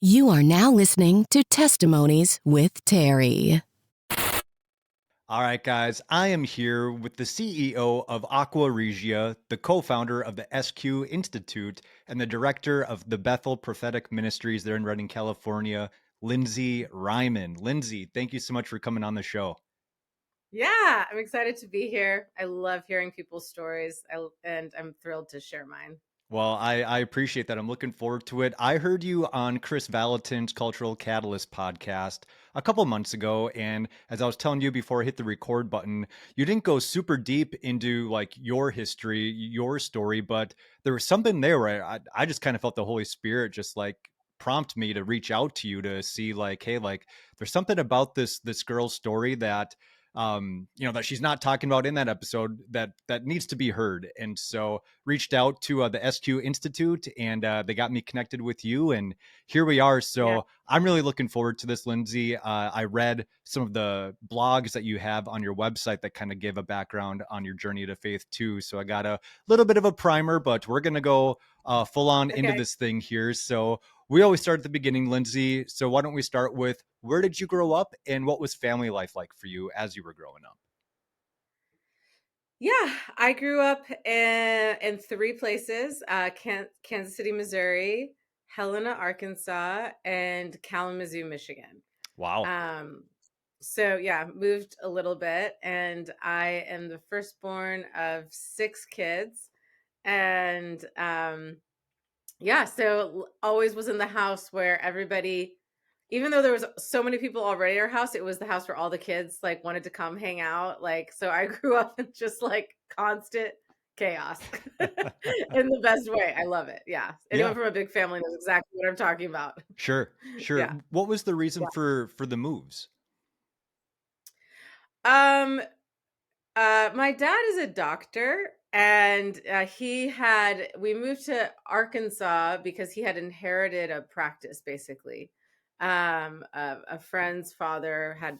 You are now listening to Testimonies with Terry. All right, guys, I am here with the CEO of Aqua Regia, the co-founder of the SQ Institute, and the director of the Bethel Prophetic Ministries there in Redding, California, Lindsey Reiman. Lindsey, thank you so much for coming on the show. Yeah, I'm excited to be here. I love hearing people's stories, and I'm thrilled to share mine. Well, I appreciate that. I'm looking forward to it. I heard you on Chris Valentin's Cultural Catalyst podcast a couple months ago. And as I was telling you before I hit the record button, you didn't go super deep into like your history, your story, but there was something there where I just kind of felt the Holy Spirit just like prompt me to reach out to you to see like, hey, like there's something about this girl's story that that she's not talking about in that episode that needs to be heard. And so reached out to the SQ Institute, and they got me connected with you, and here we are. So Yeah. I'm really looking forward to this, Lindsey. I read some of the blogs that you have on your website that kind of give a background on your journey to faith too. So I got a little bit of a primer, but we're going to go full on into Okay. this thing here. So we always start at the beginning, Lindsey. So why don't we start with where did you grow up and what was family life like for you as you were growing up? Yeah, I grew up in three places: Kansas City, Missouri; Helena, Arkansas; and Kalamazoo, Michigan. Wow. Um, so yeah, moved a little bit, and I am the firstborn of six kids, and yeah, so always was in the house where everybody, even though there was so many people already at our house, it was the house where all the kids like wanted to come hang out. Like, so I grew up in just like constant chaos in the best way. I love it. Yeah. Anyone Yeah, from a big family knows exactly what I'm talking about. sure. Sure. Yeah. What was the reason Yeah. for the moves? Um, my dad is a doctor, and we moved to Arkansas because he had inherited a practice basically. A friend's father had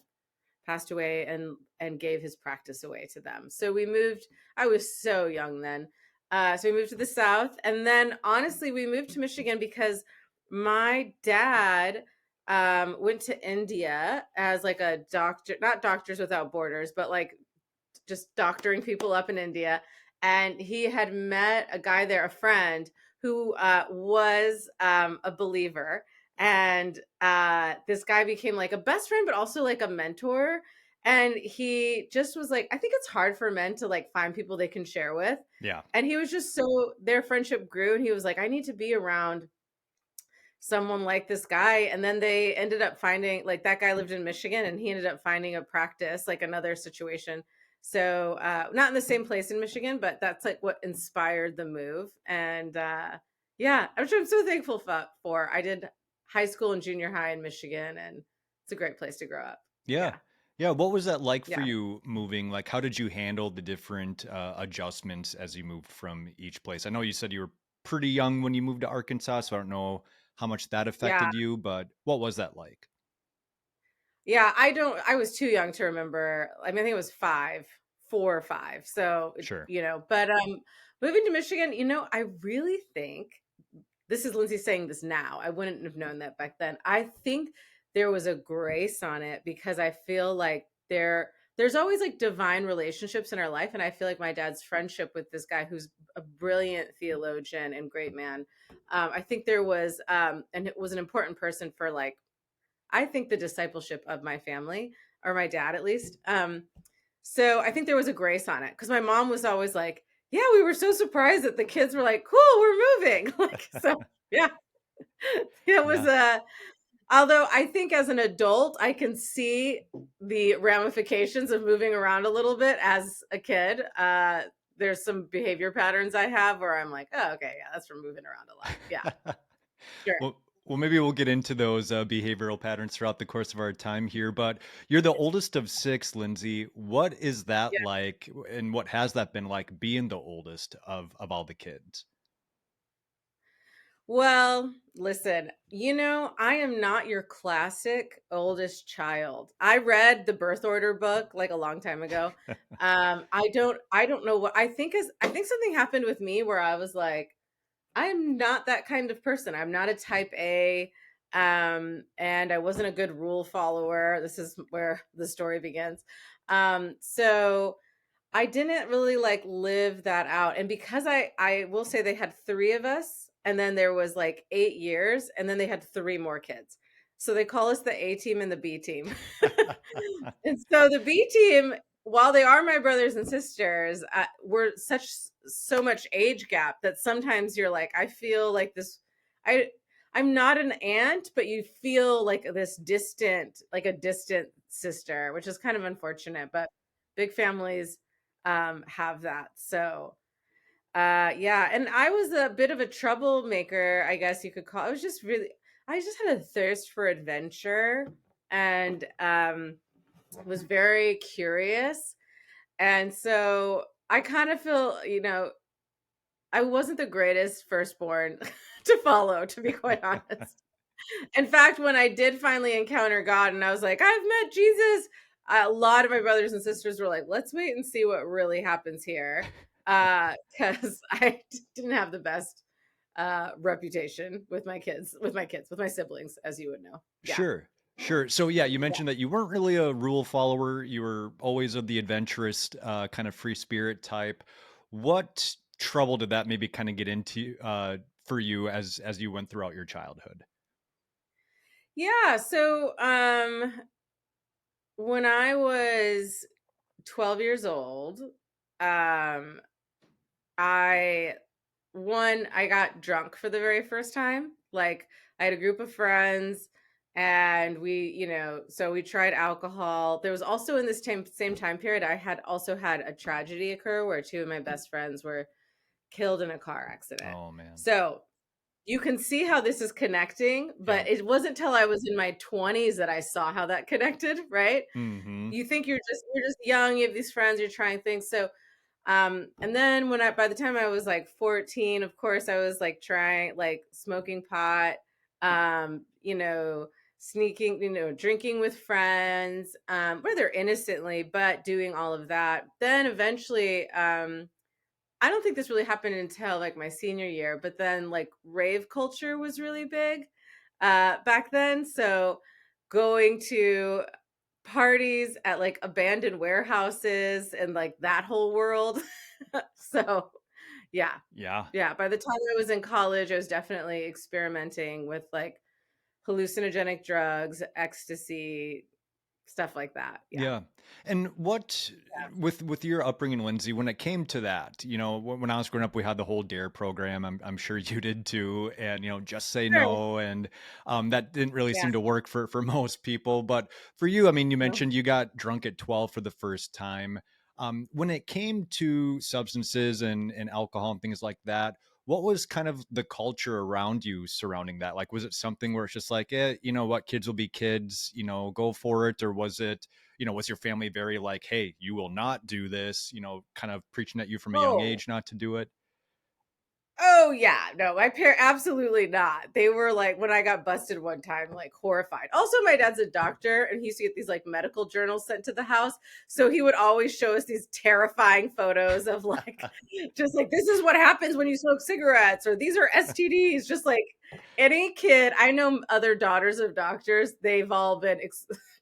passed away and gave his practice away to them. So we moved. I was so young then. So we moved to the South, and then honestly, we moved to Michigan because my dad went to India as like a doctor, not Doctors Without Borders, but like just doctoring people up in India. And he had met a guy there, a friend who was a believer. And this guy became like a best friend, but also like a mentor. And he just was like, I think it's hard for men to like find people they can share with. Yeah. And he was just so, their friendship grew. And he was like, I need to be around someone like this guy. And then they ended up finding, like, that guy lived in Michigan, and he ended up finding a practice, like another situation. So not in the same place in Michigan, but that's like what inspired the move. And yeah, I'm so thankful for. I did high school and junior high in Michigan, and it's a great place to grow up. Yeah. Yeah. Yeah. What was that like for Yeah. you moving? Like, how did you handle the different adjustments as you moved from each place? I know you said you were pretty young when you moved to Arkansas, so I don't know how much that Yeah. affected you, but what was that like? Yeah, I was too young to remember. I mean, I think it was 4 or 5. So, Sure. but moving to Michigan, I really think, this is Lindsay saying this now. I wouldn't have known that back then. I think there was a grace on it because I feel like there's always like divine relationships in our life, and I feel like my dad's friendship with this guy who's a brilliant theologian and great man. I think there was and it was an important person for, like, I think, the discipleship of my family, or my dad at least. So I think there was a grace on it because my mom was always like, "Yeah, we were so surprised that the kids were like, cool, we're moving." Like, so yeah, it was Yeah. a. Although I think as an adult, I can see the ramifications of moving around a little bit. As a kid, there's some behavior patterns I have where I'm like, oh, okay, yeah, that's from moving around a lot. Yeah, sure. Well, maybe we'll get into those behavioral patterns throughout the course of our time here. But you're the oldest of six, Lindsey. What is that like, and what has that been like being the oldest of all the kids? Well, listen, I am not your classic oldest child. I read the birth order book like a long time ago. I don't know what I think something happened with me where I was like, I'm not that kind of person. I'm not a type A. And I wasn't a good rule follower. This is where the story begins. So I didn't really like live that out. And because I will say they had three of us, and then there was like 8 years, and then they had three more kids. So they call us the A team and the B team. And so the B team, while they are my brothers and sisters, we're so much age gap that sometimes you're like, I feel like this. I I'm not an aunt, but you feel like this distant, like a distant sister, which is kind of unfortunate. But big families have that. So yeah, and I was a bit of a troublemaker, I guess you could call. I just had a thirst for adventure, and was very curious. And so I kind of feel, I wasn't the greatest firstborn to follow, to be quite honest. In fact, when I did finally encounter God and I was like, I've met Jesus, a lot of my brothers and sisters were like, let's wait and see what really happens here. Because I didn't have the best reputation with with my siblings, as you would know. Yeah. Sure. Sure. So yeah, you mentioned that you weren't really a rule follower. You were always of the adventurous, kind of free spirit type. What trouble did that maybe kind of get into for you as you went throughout your childhood? Yeah. So when I was 12 years old, um, I I got drunk for the very first time. Like I had a group of friends and so we tried alcohol. There was also in this same time period, I had also had a tragedy occur where two of my best friends were killed in a car accident. Oh man. So you can see how this is connecting, Yeah. but it wasn't till I was in my 20s that I saw how that connected, right? Hmm. You think you're just young, you have these friends, you're trying things. So and then by the time I was like 14, of course I was like trying like smoking pot, sneaking, drinking with friends, rather innocently, but doing all of that. Then eventually, I don't think this really happened until like my senior year, but then like rave culture was really big back then. So going to parties at like abandoned warehouses and like that whole world. So, yeah. Yeah. Yeah, by the time I was in college, I was definitely experimenting with like hallucinogenic drugs, ecstasy, stuff like that. Yeah. Yeah. And what with your upbringing, Lindsay, when it came to that, when I was growing up, we had the whole DARE program. I'm sure you did too. And, just say Sure. no. And that didn't really Yeah. seem to work for most people. But for you, I mean, you No. mentioned you got drunk at 12 for the first time. When it came to substances and alcohol and things like that, what was kind of the culture around you surrounding that? Like, was it something where it's just like, you know what, kids will be kids, go for it? Or was it, was your family very like, hey, you will not do this, kind of preaching at you from a young Oh, age not to do it? Oh yeah, no, my parents absolutely not. They were like when I got busted one time, like horrified. Also, my dad's a doctor and he used to get these like medical journals sent to the house. So he would always show us these terrifying photos of like just like this is what happens when you smoke cigarettes, or these are STDs. Just like any kid, I know other daughters of doctors, they've all been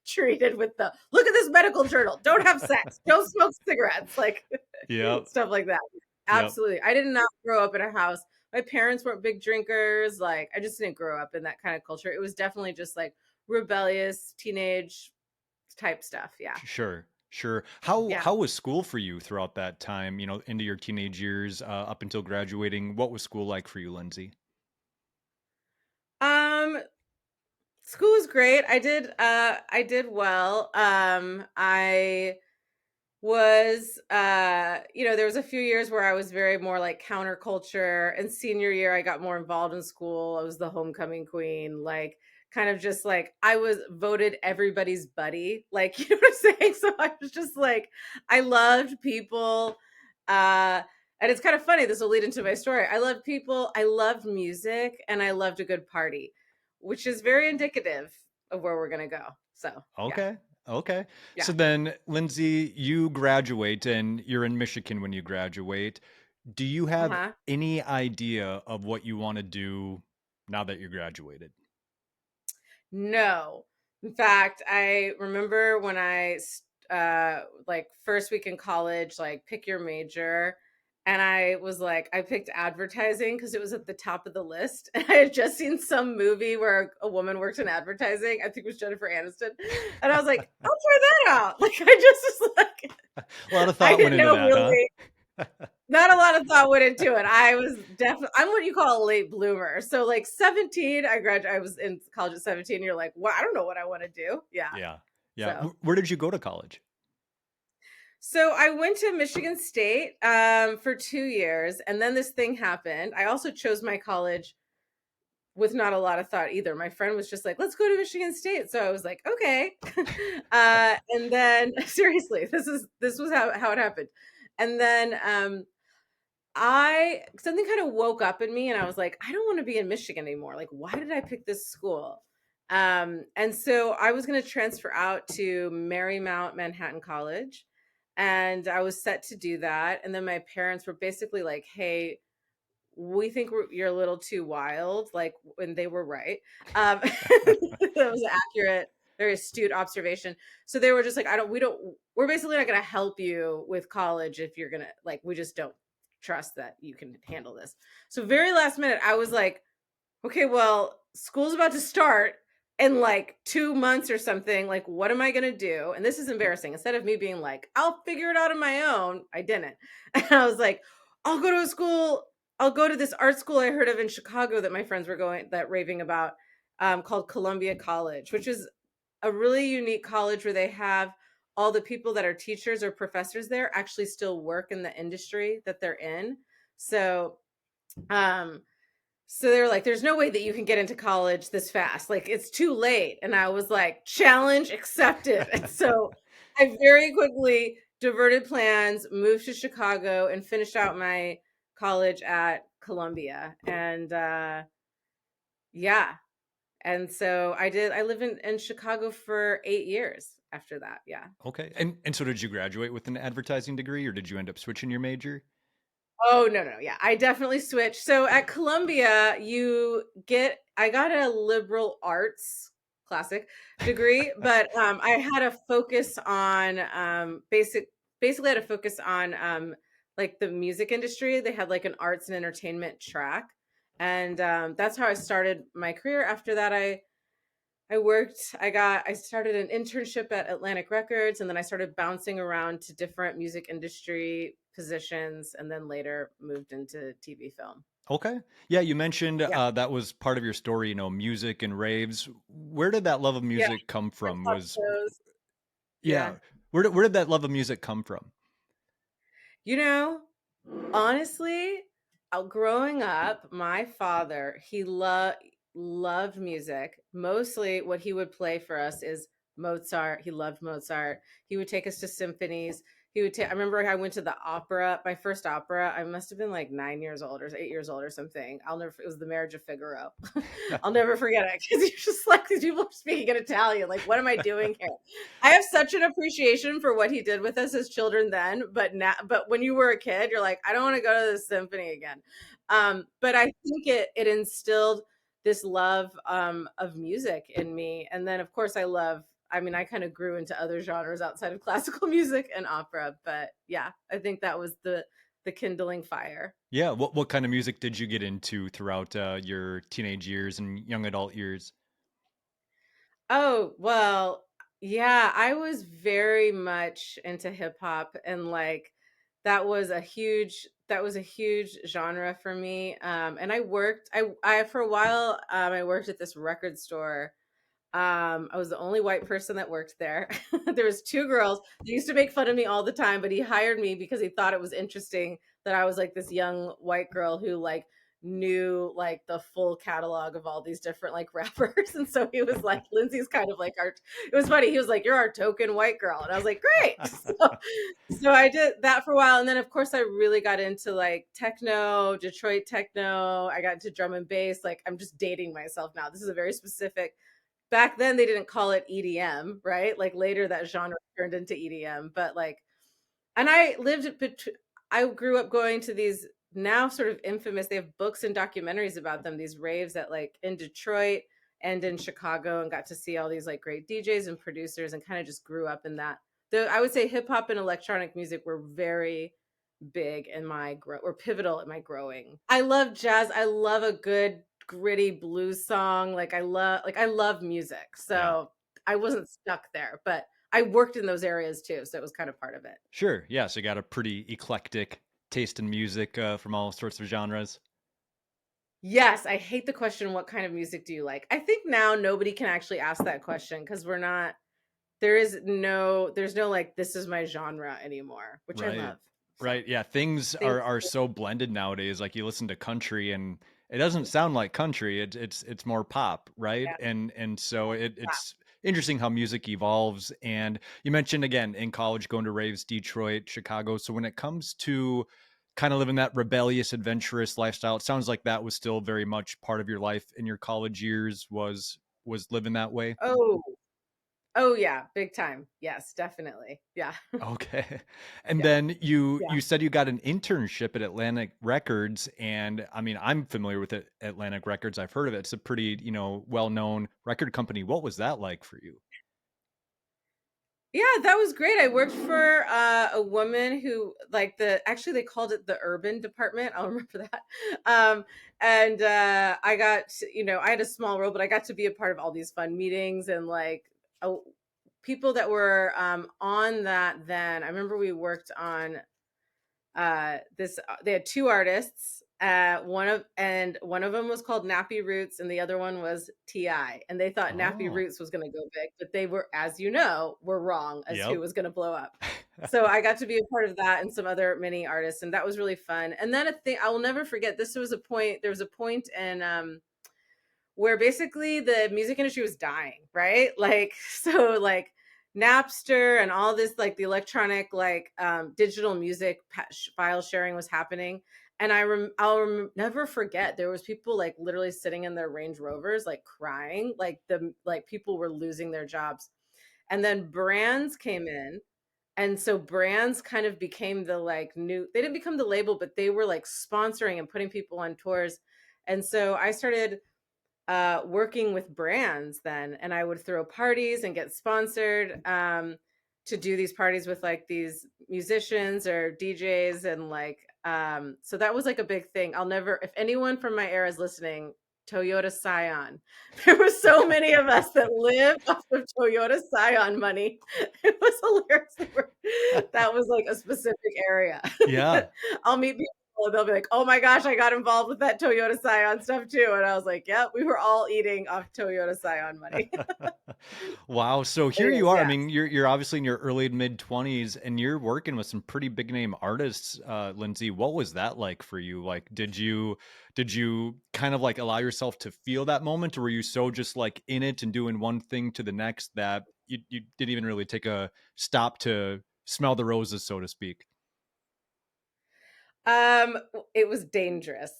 treated with the look at this medical journal. Don't have sex, don't smoke cigarettes, like Yep. stuff like that. Yep. Absolutely. I did not grow up in a house. My parents weren't big drinkers. Like, I just didn't grow up in that kind of culture. It was definitely just like rebellious teenage type stuff. Yeah. Sure. Sure. How Yeah. how was school for you throughout that time, into your teenage years, up until graduating? What was school like for you, Lindsay? Um, School was great. I did well. I was there was a few years where I was very more like counterculture, and senior year I got more involved in school. I was the homecoming queen, like kind of just like I was voted everybody's buddy, like you know what I'm saying. So I was just like I loved people, and it's kind of funny, this will lead into my story. I loved people, I loved music, and I loved a good party, which is very indicative of where we're gonna go. So yeah. Okay. Okay. So Yeah. then, Lindsay, you graduate and you're in Michigan when you graduate. Do you have Uh-huh. any idea of what you want to do now that you graduated? No. In fact, I remember when I like first week in college, like pick your major. And I was like, I picked advertising because it was at the top of the list. And I had just seen some movie where a woman worked in advertising. I think it was Jennifer Aniston. And I was like, I'll try that out. Like, I just was like, A lot of I thought went didn't into know that, huh? really. Not a lot of thought went into it. I was definitely, I'm what you call a late bloomer. So like 17, I was in college at 17. You're like, well, I don't know what I want to do. Yeah. Yeah. Yeah. So, Where did you go to college? so I went to Michigan State for 2 years, and then this thing happened. I also chose my college with not a lot of thought either. My friend was just like, let's go to Michigan State. So I was like, okay. And then seriously, this was how it happened. And then something kind of woke up in me and I was like, I don't want to be in Michigan anymore. Like, why did I pick this school? And so I was going to transfer out to Marymount Manhattan College, and I was set to do that. And then my parents were basically like, hey, we think you're a little too wild. Like, when they were right. That was an accurate, very astute observation. So they were just like, we're basically not going to help you with college if you're going to, like, we just don't trust that you can handle this. So very last minute, I was like, okay, well, school's about to start in like 2 months or something. Like, what am I going to do? And this is embarrassing. Instead of me being like, I'll figure it out on my own, I didn't. And I was like, I'll go to a school. I'll go to this art school I heard of in Chicago that my friends were raving about, called Columbia College, which is a really unique college where they have all the people that are teachers or professors there actually still work in the industry that they're in. So, so they were like, there's no way that you can get into college this fast. Like, it's too late. And I was like, challenge accepted. And so I very quickly diverted plans, moved to Chicago, and finished out my college at Columbia. And yeah. And so I lived in Chicago for 8 years after that. Yeah. Okay. And so did you graduate with an advertising degree or did you end up switching your major? Oh, no. Yeah, I definitely switched. So at Columbia, I got a liberal arts, classic, degree, but I had a focus on basically had a focus on like the music industry. They had like an arts and entertainment track. And that's how I started my career. After that, I started an internship at Atlantic Records, and then I started bouncing around to different music industry positions, and then later moved into TV film. Okay. Yeah, you mentioned Yeah. that was part of your story, music and raves. Where did that love of Yeah. music come from? Talk shows. Yeah. Yeah, where did that love of music come from? You know, honestly, growing up, my father, he loved music. Mostly what he would play for us is Mozart. He loved Mozart. He would take us to symphonies. I remember I went to the opera, my first opera. I must have been like 9 years old or 8 years old or something. It was The Marriage of Figaro. I'll never forget it because you're just like, these people are speaking in Italian. Like, what am I doing here? I have such an appreciation for what he did with us as children then, but when you were a kid, you're like, I don't want to go to the symphony again. But I think it instilled this love of music in me. And then of course I kind of grew into other genres outside of classical music and opera, but yeah, I think that was the kindling fire. Yeah, what kind of music did you get into throughout your teenage years and young adult years? Oh, well, yeah, I was very much into hip hop, and like that was a huge genre for me. And I for a while I worked at this record store. I was the only white person that worked there. There was two girls. They used to make fun of me all the time, but he hired me because he thought it was interesting that I was like this young white girl who like knew like the full catalog of all these different like rappers. And so he was like, Lindsay's kind of like it was funny. He was like, you're our token white girl. And I was like, great. So I did that for a while. And then of course I really got into like techno, Detroit techno. I got into drum and bass. Like, I'm just dating myself now. This is a very specific. Back then they didn't call it EDM, right? Like later that genre turned into EDM, but like, and I grew up going to these now sort of infamous, they have books and documentaries about them, these raves that like in Detroit and in Chicago, and got to see all these like great DJs and producers, and kind of just grew up in that. I would say hip hop and electronic music were very big in my or pivotal in my growing. I love jazz. I love a good gritty blues song. I love music. Yeah. So I wasn't stuck there, but I worked in those areas too, so it was kind of part of it. Sure. Yeah. So you got a pretty eclectic taste in music from all sorts of genres. Yes, I hate the question, what kind of music do you like? I think now nobody can actually ask that question because there's no like, this is my genre anymore, which I Right. love. So Right. Yeah. Things things, are so blended nowadays. Like you listen to country and it doesn't sound like country. It's more pop, right? yeah, And so yeah. it's interesting how music evolves. And you mentioned again in college going to raves, Detroit, Chicago. So when it comes to kind of living that rebellious, adventurous lifestyle, it sounds like that was still very much part of your life in your college years was living that way. Oh, oh yeah, big time. Yes, definitely. Yeah. Okay. And Yeah. then Yeah. you said you got an internship at Atlantic Records, and I mean, I'm familiar with it, Atlantic Records. I've heard of it. It's a pretty, well-known record company. What was that like for you? Yeah, that was great. I worked for a woman who like actually they called it the urban department. I'll remember that. And I got I had a small role, but I got to be a part of all these fun meetings and like people that were on that then. I remember we worked on this they had two artists, one of them was called Nappy Roots and the other one was Ti, and they thought Nappy Oh, Roots was going to go big, but they were, as you know, were wrong as yep. who was going to blow up. So I got to be a part of that and some other mini artists, and that was really fun. And then a thing I will never forget, there was a point in where basically the music industry was dying, right? Like, so like Napster and all this, like the electronic, like digital music file sharing was happening. And never forget, there was people like literally sitting in their Range Rovers, like crying, like people were losing their jobs. And then brands came in. And so brands kind of became the like they didn't become the label, but they were like sponsoring and putting people on tours. And so I started working with brands then, and I would throw parties and get sponsored to do these parties with like these musicians or DJs, and like so that was like a big thing. I'll never, if anyone from my era is listening, Toyota Scion. There were so many of us that lived off of Toyota Scion money. It was hilarious. That was like a specific area. Yeah. I'll meet people and they'll be like, "Oh my gosh, I got involved with that Toyota Scion stuff too." And I was like, "Yep, we were all eating off Toyota Scion money." Wow. So here you Anyways, are. I yeah. mean, you're obviously in your early to mid 20s and you're working with some pretty big name artists, Lindsey. What was that like for you? Like, did you kind of like allow yourself to feel that moment, or were you so just like in it and doing one thing to the next that you didn't even really take a stop to smell the roses, so to speak? Um, it was dangerous.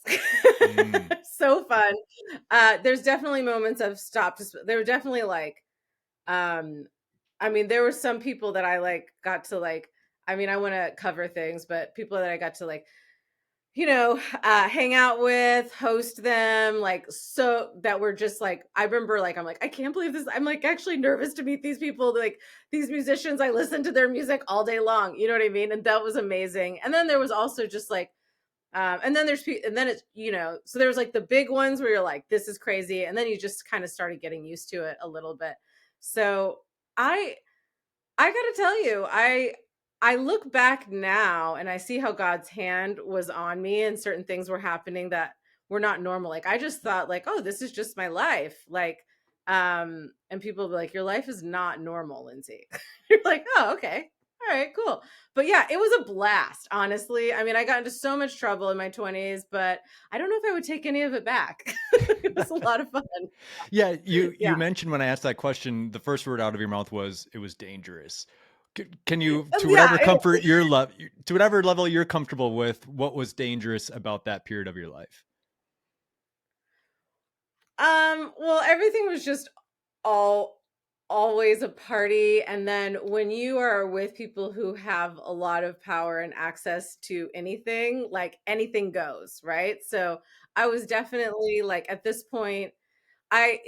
Mm, So fun. There's definitely moments of stop. There were definitely like, um, I mean, there were some people that I like got to like. I mean, I want to cover things, but people that I got to like hang out with, host them, like, so that were just like, I remember like, I'm like, I can't believe this. I'm like actually nervous to meet these people, like these musicians. I listen to their music all day long. You know what I mean? And that was amazing. And then there was also just like, and then and then it's, so there was like the big ones where you're like, this is crazy. And then you just kind of started getting used to it a little bit. So I, I gotta tell you, I look back now and I see how God's hand was on me and certain things were happening that were not normal. Like I just thought like, oh, this is just my life. Like, and people be like, your life is not normal, Lindsey. You're like, oh, okay. All right, cool. But yeah, it was a blast, honestly. I mean, I got into so much trouble in my 20s, but I don't know if I would take any of it back. It was a lot of fun. yeah, you Yeah. mentioned when I asked that question, the first word out of your mouth was it was dangerous. Can you, to Yeah. whatever comfort your love, to whatever level you're comfortable with, what was dangerous about that period of your life? Well, everything was just all always a party, and then when you are with people who have a lot of power and access to anything, like anything goes, right? So I was definitely like at this point, I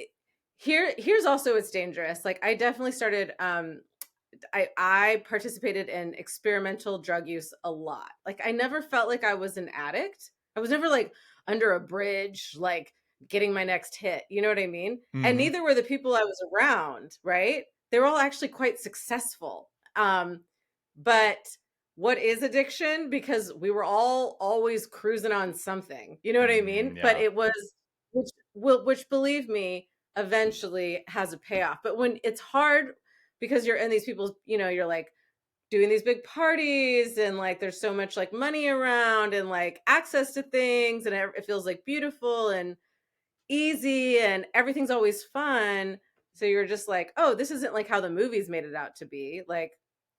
Here's also what's dangerous. Like I definitely started I participated in experimental drug use a lot. Like I never felt like I was an addict. I was never like under a bridge, like getting my next hit. You know what I mean? And Hmm. neither were the people I was around, right? They were all actually quite successful. But what is addiction? Because we were all always cruising on something. You know what I mean? But Yeah. it was which believe me, eventually has a payoff. But when it's hard because you're in these people's, you're like doing these big parties and like there's so much like money around and like access to things and it feels like beautiful and easy and everything's always fun. So you're just like, oh, this isn't like how the movies made it out to be. Like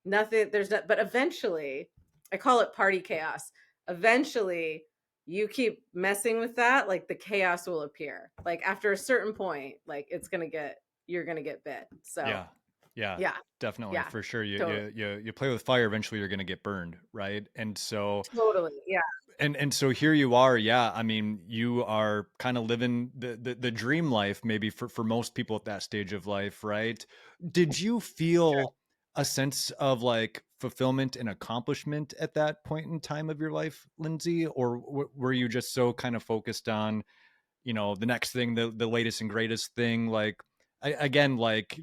nothing, there's not, but eventually, I call it party chaos. Eventually, you keep messing with that, like the chaos will appear. Like after a certain point, like you're gonna get bit. So Yeah. Yeah. yeah, Definitely, yeah, for sure. totally, You play with fire, eventually you're going to get burned, right? And so totally, yeah. and so here you are. Yeah, I mean, you are kind of living the dream life, maybe for most people at that stage of life, right? Did you feel a sense of like fulfillment and accomplishment at that point in time of your life, Lindsay, or were you just so kind of focused on, the next thing, the latest and greatest thing? Like, again, like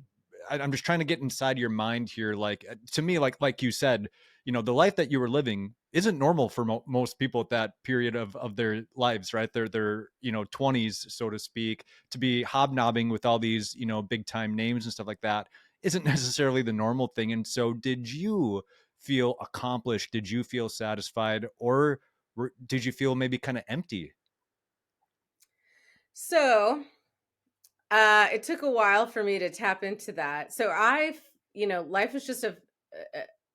I'm just trying to get inside your mind here. Like, to me, like you said, the life that you were living isn't normal for most people at that period of their lives, right? Their 20s, so to speak. To be hobnobbing with all these big time names and stuff like that isn't necessarily the normal thing. And so, did you feel accomplished? Did you feel satisfied, or did you feel maybe kind of empty? So it took a while for me to tap into that. So life was just it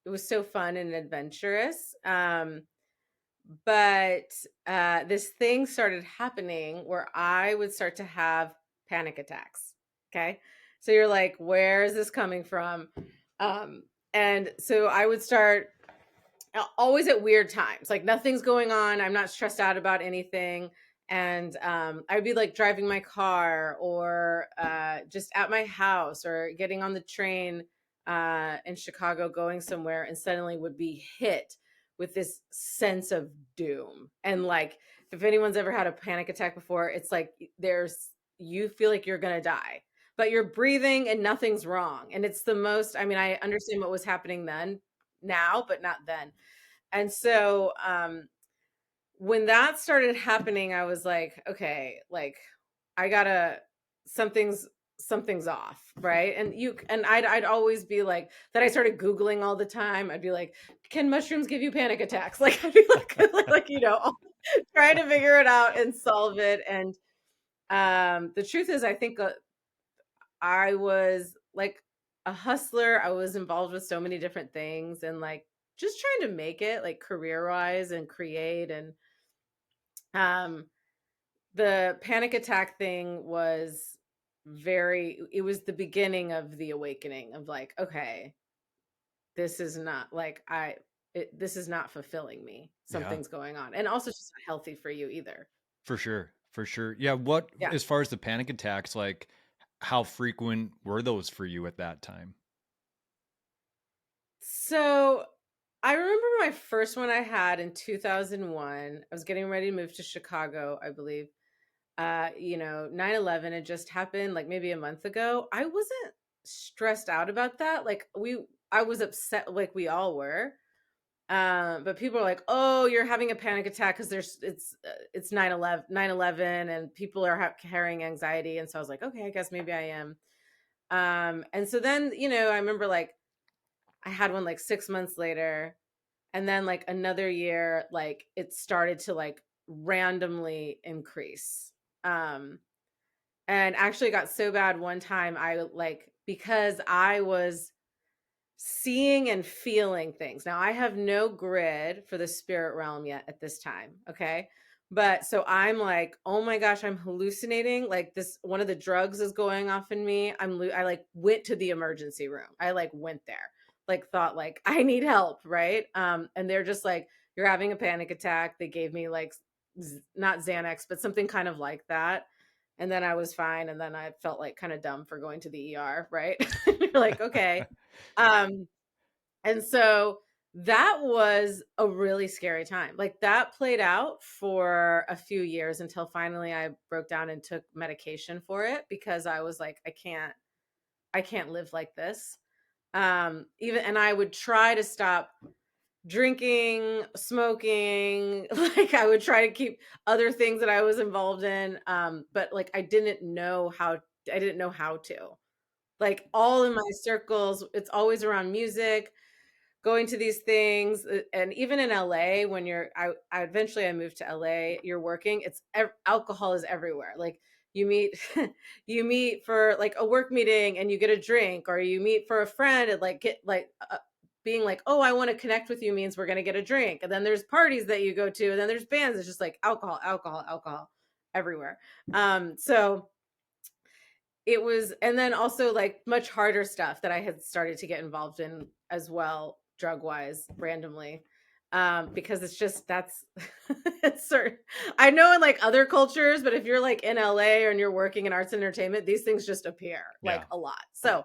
was so fun and adventurous. But this thing started happening where I would start to have panic attacks. Okay. So you're like, where is this coming from? Um, and so I would start always at weird times, like nothing's going on. I'm not stressed out about anything. And I'd be like driving my car or just at my house or getting on the train in Chicago going somewhere and suddenly would be hit with this sense of doom. And like, if anyone's ever had a panic attack before, it's like you feel like you're going to die, but you're breathing and nothing's wrong. And it's the most, I mean, I understand what was happening then, now, but not then. And so when that started happening, I was like, okay, like I gotta something's something's off, right? And I'd always be like that. I started Googling all the time. I'd be like, can mushrooms give you panic attacks? Like I'd be like trying to figure it out and solve it. And the truth is, I think I was like a hustler. I was involved with so many different things and like just trying to make it like career wise and create. And um the panic attack thing was it was the beginning of the awakening of like, okay, this is not like this is not fulfilling me. Yeah. Something's going on. And also it's just not healthy for you either. For sure. For sure. Yeah. What, Yeah. as far as the panic attacks, like how frequent were those for you at that time? So I remember my first one I had in 2001. I was getting ready to move to Chicago, I believe. 9/11 had just happened like maybe a month ago. I wasn't stressed out about that. Like I was upset like we all were. But people are like, "Oh, you're having a panic attack because it's 9/11 and people are carrying anxiety." And so I was like, "Okay, I guess maybe I am." And so then, I remember like I had one like 6 months later, and then like another year like it started to like randomly increase. Um and actually got so bad one time I like because I was seeing and feeling things. Now I have no grid for the spirit realm yet at this time, okay? But so I'm like, "Oh my gosh, I'm hallucinating. Like this one of the drugs is going off in me. I like went to the emergency room. I like went there. Like thought like I need help, right? And they're just like, "You're having a panic attack." They gave me like not Xanax, but something kind of like that. And then I was fine. And then I felt like kind of dumb for going to the ER. Right. You're like, okay. Um, and so that was a really scary time. Like that played out for a few years until finally I broke down and took medication for it, because I was like, I can't live like this. And I would try to stop drinking, smoking, like I would try to keep other things that I was involved in. But like I didn't know how to. Like all in my circles, it's always around music, going to these things. And even in LA, when I eventually I moved to LA, you're working, alcohol is everywhere. Like you meet you meet for like a work meeting and you get a drink, or you meet for a friend and like get like being like, oh, I want to connect with you means we're going to get a drink. And then there's parties that you go to, and then there's bands. It's just like alcohol, alcohol, alcohol everywhere. So it was, and then also like much harder stuff that I had started to get involved in as well, drug wise, randomly. Because it's just, that's, it's certain, I know in like other cultures, but if you're like in LA and you're working in arts and entertainment, these things just appear like a lot. So,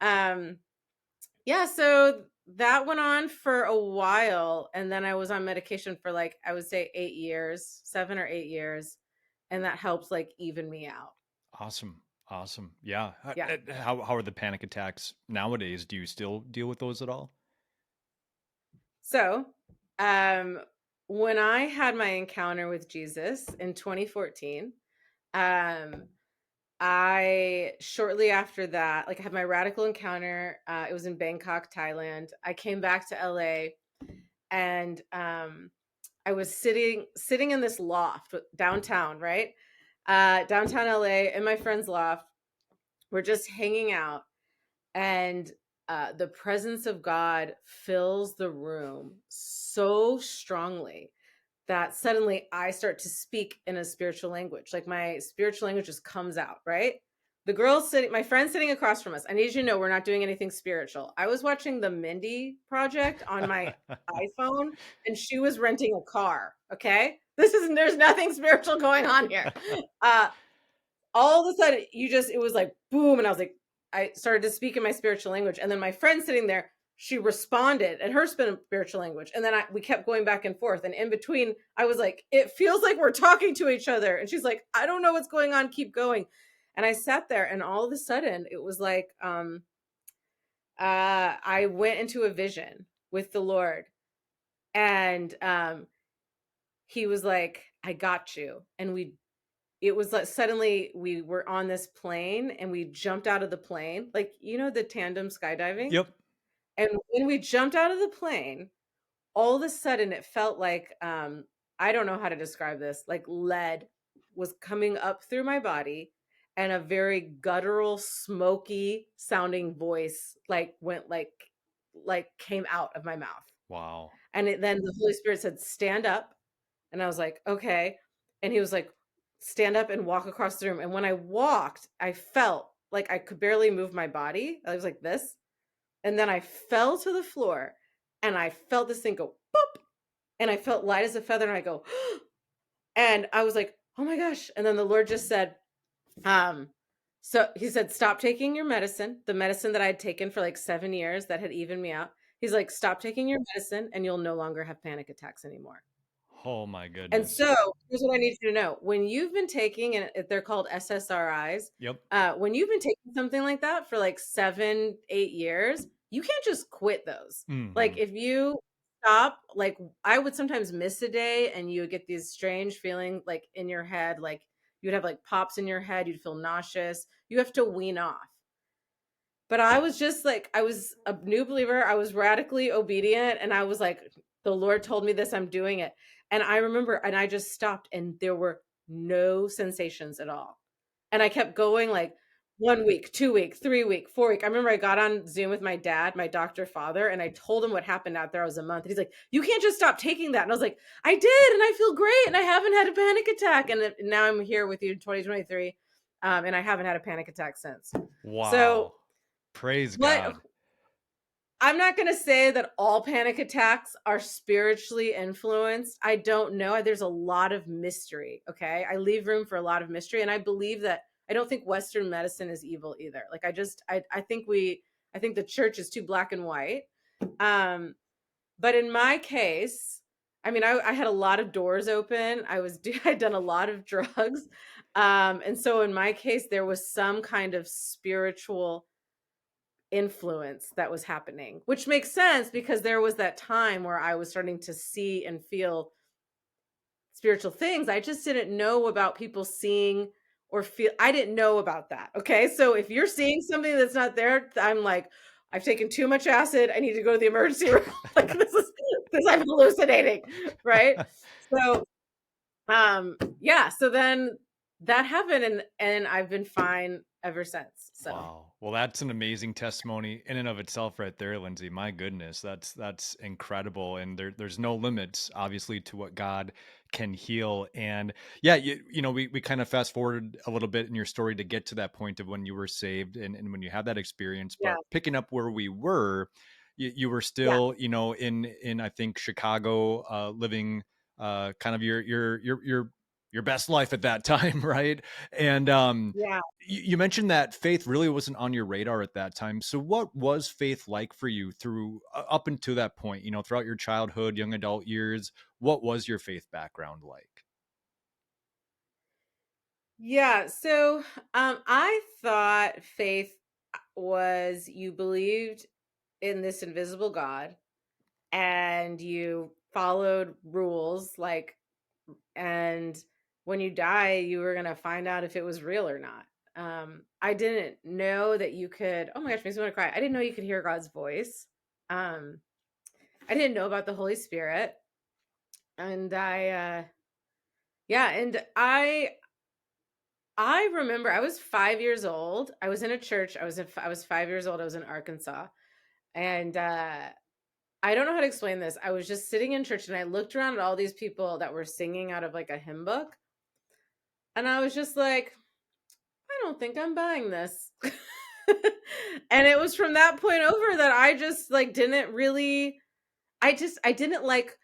yeah, so that went on for a while. And then I was on medication for like, I would say 8 years, 7 or 8 years. And that helped like even me out. Awesome. Awesome. Yeah. Yeah. How are the panic attacks nowadays? Do you still deal with those at all? So, when I had my encounter with Jesus in 2014, I shortly after that, like I had my radical encounter. It was in Bangkok, Thailand. I came back to LA, and I was sitting in this loft downtown, right? Downtown LA, in my friend's loft. We're just hanging out, and the presence of God fills the room so strongly that suddenly I start to speak in a spiritual language. Like my spiritual language just comes out, right? My friend sitting across from us, I need you to know we're not doing anything spiritual. I was watching the Mindy Project on my iPhone, and she was renting a car. Okay. There's nothing spiritual going on here. All of a sudden it was like boom. And I started to speak in my spiritual language. And then my friend sitting there, she responded in her spiritual language. And then we kept going back and forth. And in between, I was like, it feels like we're talking to each other. And she's like, I don't know what's going on. Keep going. And I sat there, and all of a sudden it was like, I went into a vision with the Lord, and he was like, I got you. And it was like suddenly we were on this plane, and we jumped out of the plane, like, the tandem skydiving. Yep. And when we jumped out of the plane, all of a sudden it felt like, I don't know how to describe this, like lead was coming up through my body, and a very guttural, smoky sounding voice went came out of my mouth. Wow. And then the Holy Spirit said, stand up. And I was like, okay. And he was like, stand up and walk across the room. And when I walked, I felt like I could barely move my body. I was like this. And then I fell to the floor, and I felt this thing go boop. And I felt light as a feather, and I go, and I was like, oh my gosh. And then the Lord just said, so he said, stop taking your medicine, the medicine that I'd taken for like 7 years that had evened me out. He's like, stop taking your medicine, and you'll no longer have panic attacks anymore. Oh my And goodness. so here's what I need you to know. When you've been taking, and they're called SSRIs. Yep. When you've been taking something like that for like 7, 8 years, you can't just quit those. Mm-hmm. Like if you stop, like I would sometimes miss a day, and you would get these strange feelings like in your head, like you'd have like pops in your head, you'd feel nauseous. You have to wean off. But I was just like, I was a new believer. I was radically obedient, and I was like, the Lord told me this, I'm doing it. And I remember, and I just stopped, and there were no sensations at all. And I kept going like 1 week, 2 week, 3 week, 4 week. I remember I got on Zoom with my dad, my doctor father, and I told him what happened out there. I was a month. And he's like, you can't just stop taking that. And I was like, I did. And I feel great. And I haven't had a panic attack. And now I'm here with you in 2023. And I haven't had a panic attack since. Wow. So praise God. I'm not going to say that all panic attacks are spiritually influenced. I don't know. There's a lot of mystery. Okay. I leave room for a lot of mystery. And I believe that I don't think Western medicine is evil either. Like I think the church is too black and white. But in my case, I mean, I had a lot of doors open. I'd done a lot of drugs. And so in my case, there was some kind of spiritual influence that was happening, which makes sense because there was that time where I was starting to see and feel spiritual things. I just didn't know about people seeing or feel. I didn't know about that. Okay. So if you're seeing something that's not there, I'm like, I've taken too much acid. I need to go to the emergency room. Like this I'm hallucinating. Right. So yeah, so then that happened and I've been fine ever since. So Wow. Well, that's an amazing testimony in and of itself right there, Lindsey. My goodness, that's incredible. And there's no limits, obviously, to what God can heal. And yeah, we kind of fast forwarded a little bit in your story to get to that point of when you were saved and when you had that experience. yeah, But picking up where we were, you were yeah, still, in I think Chicago, living kind of your best life at that time, right? And yeah. you mentioned that faith really wasn't on your radar at that time. So what was faith like for you through up until that point, throughout your childhood, young adult years? What was your faith background like? Yeah. So I thought faith was you believed in this invisible God and you followed rules like and when you die you were going to find out if it was real or not. I didn't know that you could, oh my gosh, makes me want to cry. I didn't know you could hear God's voice. um I didn't know about the Holy Spirit. And yeah, and I remember I was 5 years old. I was in a church. I was 5 years old. I was in Arkansas. And I don't know how to explain this. I was just sitting in church and I looked around at all these people that were singing out of like a hymn book. And I was just like, I don't think I'm buying this. And it was from that point over that I just like didn't really I didn't like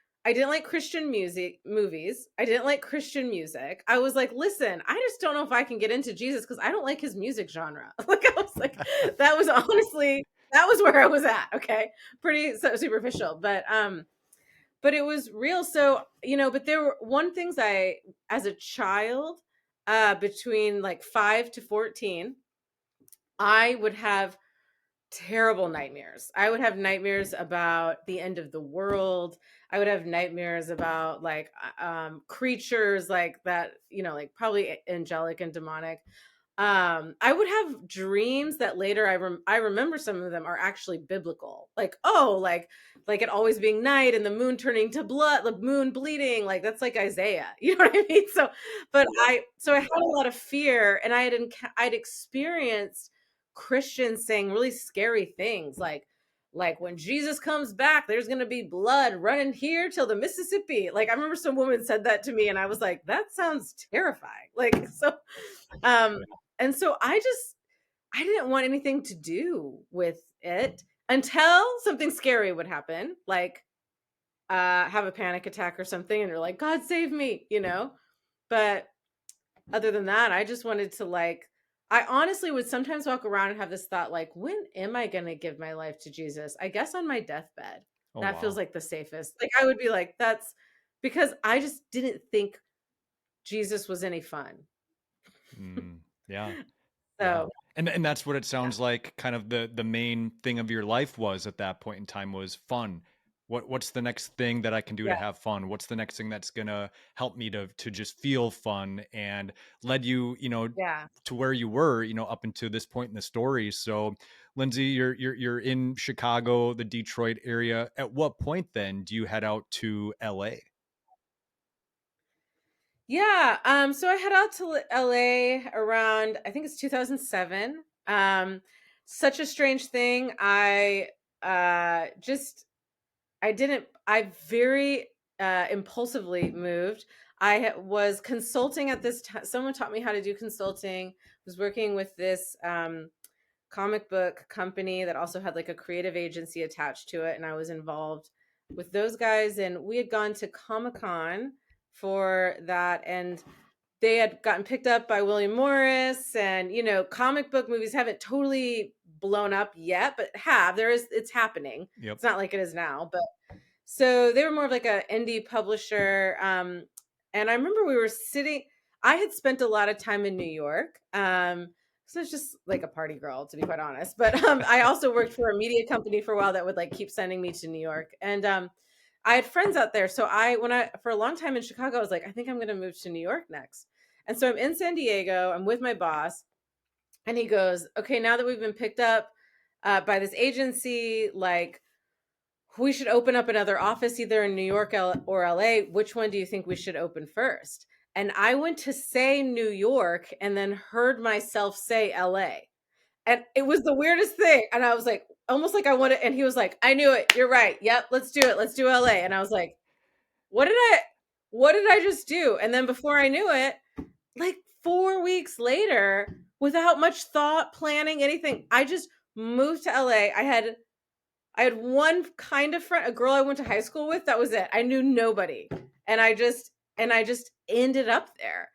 Christian music movies. I didn't like Christian music. I was like, listen, I just don't know if I can get into Jesus because I don't like his music genre. Like I was like, that was honestly that was where I was at. Okay, pretty superficial, but it was real. So but there were one things I as a child, between like 5 to 14, I would have terrible nightmares. I would have nightmares about the end of the world. I would have nightmares about like creatures like that, like probably angelic and demonic. I would have dreams that later I remember some of them are actually biblical. Like, oh, like it always being night and the moon turning to blood, the moon bleeding, like that's like Isaiah. You know what I mean? So I had a lot of fear and I'd experienced Christians saying really scary things like when Jesus comes back, there's going to be blood running here till the Mississippi. Like I remember some woman said that to me and I was like, that sounds terrifying. Like, so, um, and so I didn't want anything to do with it until something scary would happen, like have a panic attack or something, and you're like, God save me. But other than that, I just wanted to I honestly would sometimes walk around and have this thought like, when am I going to give my life to Jesus? I guess on my deathbed. Oh, That feels wow. like the safest. Like I would be like, that's because I just didn't think Jesus was any fun. Mm, yeah. Yeah. So, And that's what it yeah. sounds like kind of the main thing of your life was at that point in time was fun. What's the next thing that I can do Yeah. to have fun? What's the next thing that's gonna help me to just feel fun and led you, Yeah. to where you were, up until this point in the story. So Lindsey, you're in Chicago, the Detroit area. At what point then do you head out to LA? Yeah. So I head out to LA around, I think it's 2007. Such a strange thing. Just I very impulsively moved. Was consulting at this time. Someone taught me how to do consulting. Was working with this comic book company that also had like a creative agency attached to it. And I was involved with those guys. And we had gone to Comic-Con for that. And they had gotten picked up by William Morris. And, you know, comic book movies haven't totally blown up yet, but it's happening. Yep. It's not like it is now, but so they were more of like an indie publisher. And I remember I had spent a lot of time in New York. So it's just like a party girl, to be quite honest. But I also worked for a media company for a while that would like keep sending me to New York. And I had friends out there. So for a long time in Chicago, I was like, I think I'm going to move to New York next. And so I'm in San Diego. I'm with my boss. And he goes, okay, now that we've been picked up by this agency, like, we should open up another office either in New York or LA. Which one do you think we should open first? And I went to say New York and then heard myself say LA. And it was the weirdest thing. And I was like, almost like I wanted, and he was like, I knew it. You're right. Yep, let's do it. Let's do LA. And I was like, what did I just do? And then before I knew it, like 4 weeks later, without much thought, planning, anything, I just moved to LA. I had one kind of friend, a girl I went to high school with. That was it. I knew nobody. And I just ended up there.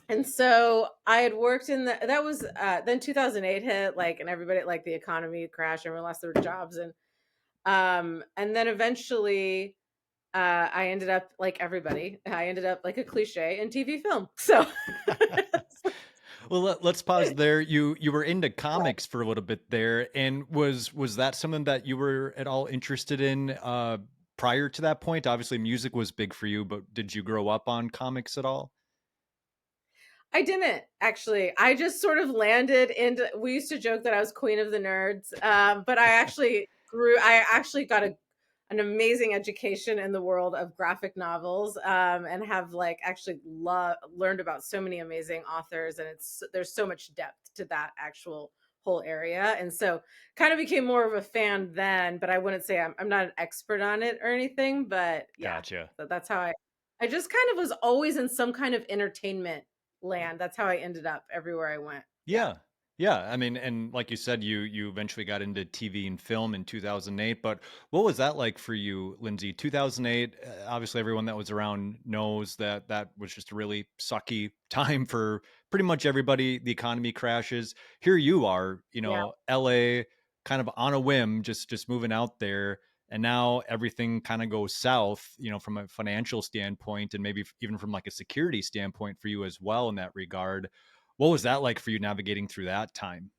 And so I had worked that was, then 2008 hit, like, and everybody, like, the economy crashed, everyone lost their jobs. And then eventually, I ended up like everybody. I ended up like a cliche in TV film. So Well, let's pause there. You were into comics for a little bit there, and was that something that you were at all interested in prior to that point? Obviously, music was big for you, but did you grow up on comics at all? I didn't actually. I just sort of landed into. We used to joke that I was queen of the nerds, but I actually got an amazing education in the world of graphic novels, and have like actually learned about so many amazing authors, and there's so much depth to that actual whole area, and so kind of became more of a fan then. But I wouldn't say I'm not an expert on it or anything. But yeah, Gotcha. so that's how I just kind of was always in some kind of entertainment land. That's how I ended up everywhere I went. Yeah. Yeah. I mean, and like you said, you eventually got into TV and film in 2008, but what was that like for you, Lindsey? 2008, obviously everyone that was around knows that that was just a really sucky time for pretty much everybody. The economy crashes. Here you are, Yeah. LA, kind of on a whim, just moving out there. And now everything kind of goes south, from a financial standpoint, and maybe even from like a security standpoint for you as well in that regard. What was that like for you navigating through that time?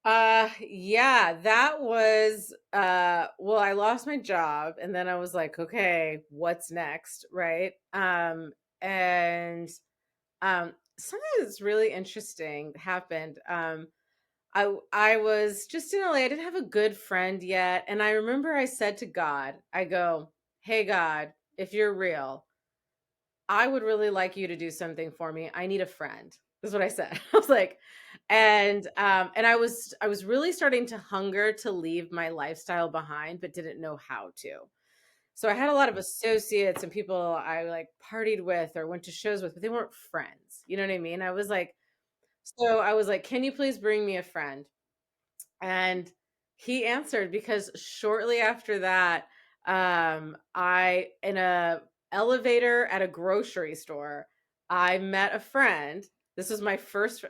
Yeah, that was well, I lost my job and then I was like, okay, what's next, right? And something that's really interesting happened. I was just in LA. I didn't have a good friend yet, and I remember I said to God, I go, "Hey God, if you're real, I would really like you to do something for me. I need a friend." That's what I said. I was like, and I was really starting to hunger to leave my lifestyle behind, but didn't know how to. So I had a lot of associates and people I like partied with or went to shows with, but they weren't friends. You know what I mean? I was like, "Can you please bring me a friend?" And he answered because shortly after that, I in a elevator at a grocery store, I met a friend. This was my first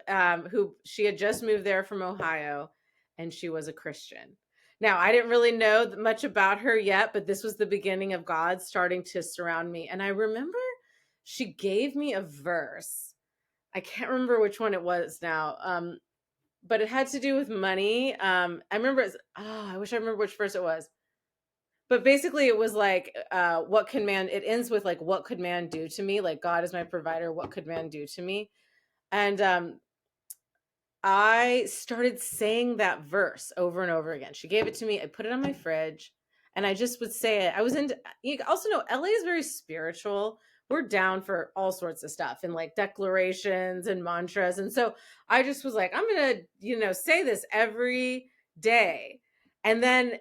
who she had just moved there from Ohio, and she was a Christian. Now, I didn't really know much about her yet, but this was the beginning of God starting to surround me. And I remember she gave me a verse. I can't remember which one it was now. But it had to do with money. I remember I wish I remember which verse it was. But basically it was like, it ends with like, what could man do to me? Like, God is my provider. What could man do to me? And I started saying that verse over and over again. She gave it to me. I put it on my fridge and I just would say it. You also know LA is very spiritual. We're down for all sorts of stuff and like declarations and mantras. And so I just was like, I'm going to, say this every day. And then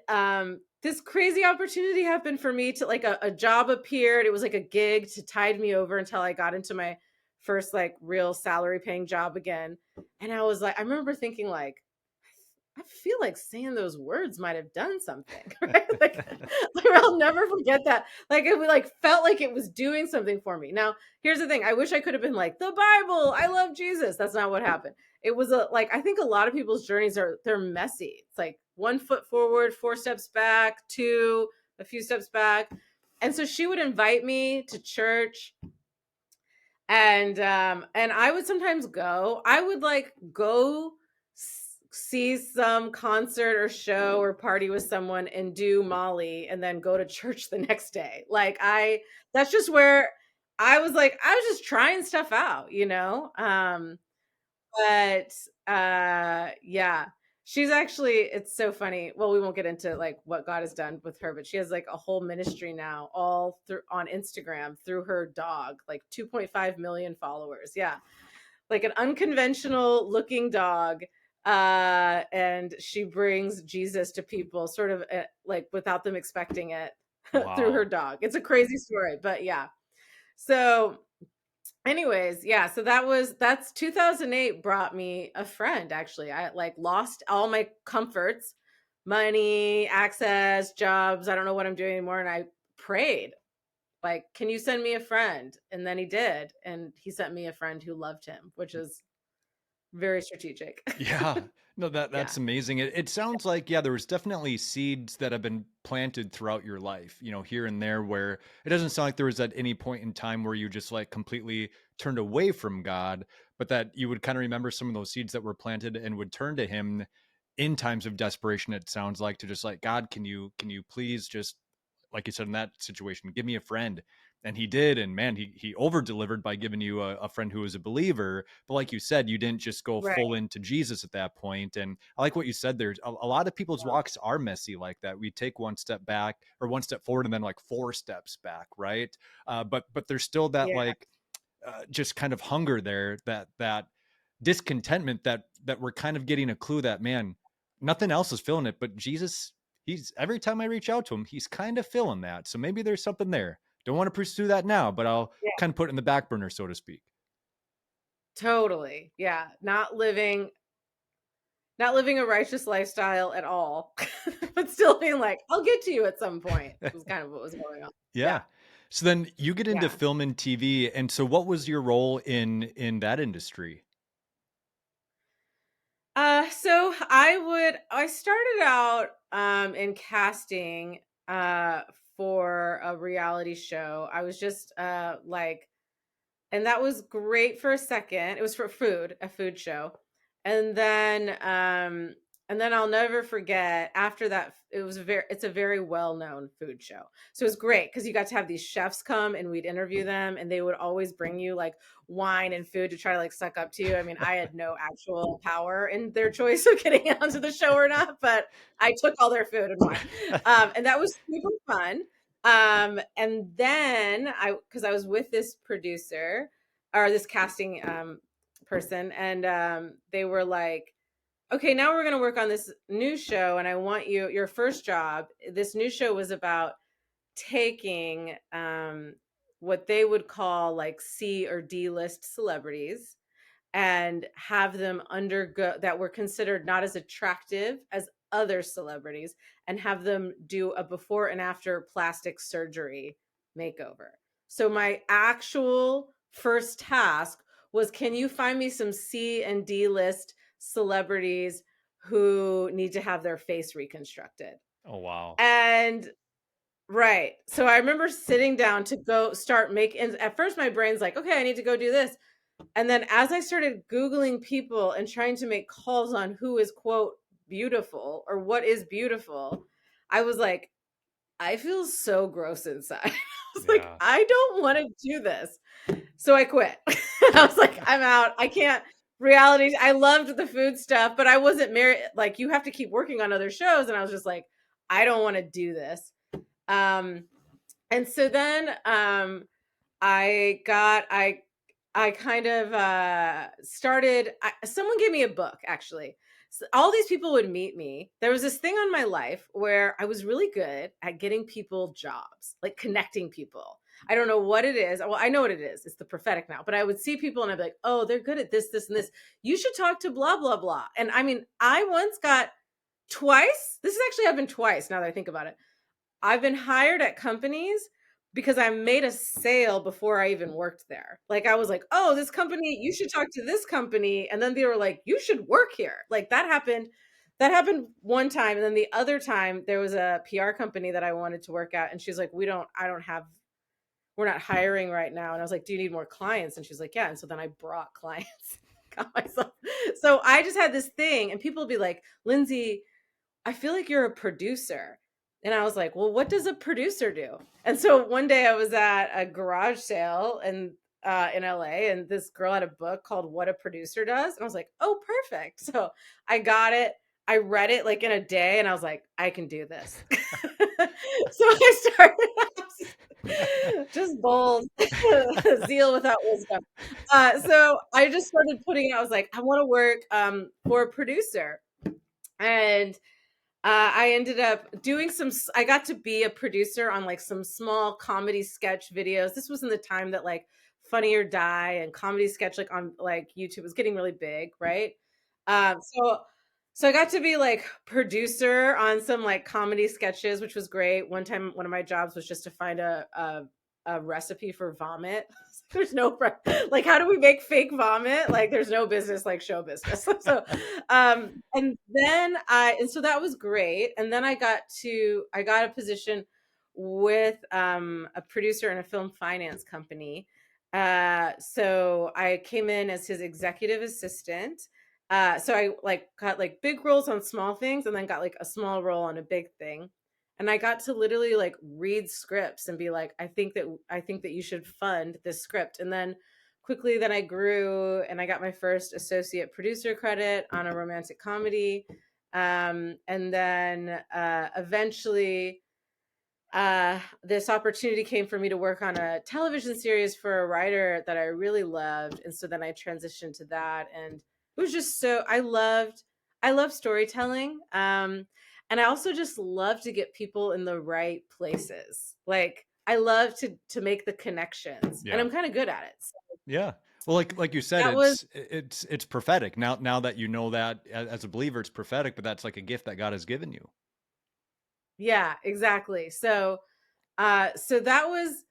this crazy opportunity happened for me to like a job appeared. It was like a gig to tide me over until I got into my first like real salary paying job again. And I was like, I remember thinking like, I feel like saying those words might have done something, right? Like, I'll never forget that. Like, it like felt like it was doing something for me. Now, here's the thing. I wish I could have been like, the Bible, I love Jesus. That's not what happened. It was like, I think a lot of people's journeys they're messy. It's like 1 foot forward, 4 steps back, 2, a few steps back. And so she would invite me to church, and I would sometimes go. I would like go see some concert or show or party with someone and do Molly and then go to church the next day. Like that's just where I was like, I was just trying stuff out, you know? But yeah, she's actually, it's so funny. Well, we won't get into like what God has done with her, but she has like a whole ministry now all through on Instagram through her dog, like 2.5 million followers. Yeah. Like an unconventional looking dog. And she brings Jesus to people sort of like without them expecting it through her Wow. dog. It's a crazy story, but yeah. So anyways, yeah, so that's 2008 brought me a friend. Actually, I like lost all my comforts, money, access, jobs. I don't know what I'm doing anymore. And I prayed like, can you send me a friend? And then he did. And he sent me a friend who loved him, which is very strategic. Yeah. No, Yeah. that's amazing. It sounds like, yeah, there was definitely seeds that have been planted throughout your life, here and there, where it doesn't sound like there was at any point in time where you just like completely turned away from God, but that you would kind of remember some of those seeds that were planted and would turn to him in times of desperation. It sounds like, to just like, God, can you please just, like you said, in that situation, give me a friend. And he did. And man, he over delivered by giving you a friend who was a believer. But like you said, you didn't just go Right. full into Jesus at that point. And I like what you said. There's a lot of people's Yeah. walks are messy like that. We take one step back or one step forward and then like 4 steps back. Right. But there's still that Yeah. like just kind of hunger there, that discontentment that we're kind of getting a clue that, man, nothing else is filling it, but Jesus, he's, every time I reach out to him, he's kind of filling that. So maybe there's something there. Don't want to pursue that now, but I'll Yeah. kind of put it in the back burner, so to speak. Totally. Yeah. Not living a righteous lifestyle at all, but still being like, I'll get to you at some point was kind of what was going on. Yeah. Yeah. So then you get into Yeah. film and TV. And so what was your role in that industry? So I started out in casting for a reality show. I was just like, and that was great for a second. It was for a food show. And then I'll never forget after that it's a very well-known food show. So it was great because you got to have these chefs come and we'd interview them and they would always bring you like wine and food to try to like suck up to you. I mean, I had no actual power in their choice of getting onto the show or not, but I took all their food and wine. And that was super fun. And then because I was with this producer or this casting person, and they were like, okay, now we're going to work on this new show, and I want your first job. This new show was about taking what they would call like C or D list celebrities and have them undergo that were considered not as attractive as other celebrities and have them do a before and after plastic surgery makeover. So my actual first task was, can you find me some C and D list celebrities who need to have their face reconstructed? Oh, wow. And right. So I remember sitting down to go start making, at first my brain's like, okay, I need to go do this. And then as I started Googling people and trying to make calls on who is, quote, beautiful or what is beautiful, I was like, I feel so gross inside. I was like, Yeah. I don't want to do this. So I quit. I was like, I'm out. I can't. Reality. I loved the food stuff, but I wasn't married. Like, you have to keep working on other shows. And I was just like, I don't want to do this. And so then I kind of started, someone gave me a book, actually. So all these people would meet me. There was this thing on my life where I was really good at getting people jobs, like connecting people. I don't know what it is. Well, I know what it is. It's the prophetic now. But I would see people and I'd be like, oh, they're good at this, this, and this. You should talk to blah, blah, blah. And I mean, I once got twice. This has actually happened twice now that I think about it. I've been hired at companies because I made a sale before I even worked there. Like I was like, oh, this company, you should talk to this company. And then they were like, you should work here. Like that happened. That happened one time. And then the other time there was a PR company that I wanted to work at. And she's like, we're not hiring right now. And I was like, do you need more clients? And she's like, yeah. And so then I brought clients, got myself. So I just had this thing and people would be like, Lindsey, I feel like you're a producer. And I was like, well, what does a producer do? And so one day I was at a garage sale in LA, and this girl had a book called What a Producer Does. And I was like, oh, perfect. So I got it. I read it like in a day and I was like, I can do this. So I started just bold, zeal without wisdom. So I just started putting out, I was like, I want to work for a producer. And I ended up doing I got to be a producer on like some small comedy sketch videos. This was in the time that like Funny or Die and comedy sketch like on like YouTube was getting really big, right? So I got to be like producer on some like comedy sketches, which was great. One time, one of my jobs was just to find a recipe for vomit. There's no like, how do we make fake vomit? Like, there's no business like show business. So, and so that was great. And then I got a position with a producer in a film finance company. So I came in as his executive assistant. So I like got like big roles on small things and then got like a small role on a big thing. And I got to literally like read scripts and be like, I think that you should fund this script. And then quickly then I grew and I got my first associate producer credit on a romantic comedy. And then eventually this opportunity came for me to work on a television series for a writer that I really loved. And so then I transitioned to that. And it was just so I love storytelling. And I also just love to get people in the right places. Like I love to make the connections, and I'm kind of good at it. So Yeah. Well, like you said, that was it's prophetic. Now that you know that as a believer, it's prophetic, but that's like a gift that God has given you. yeah, exactly. So so that was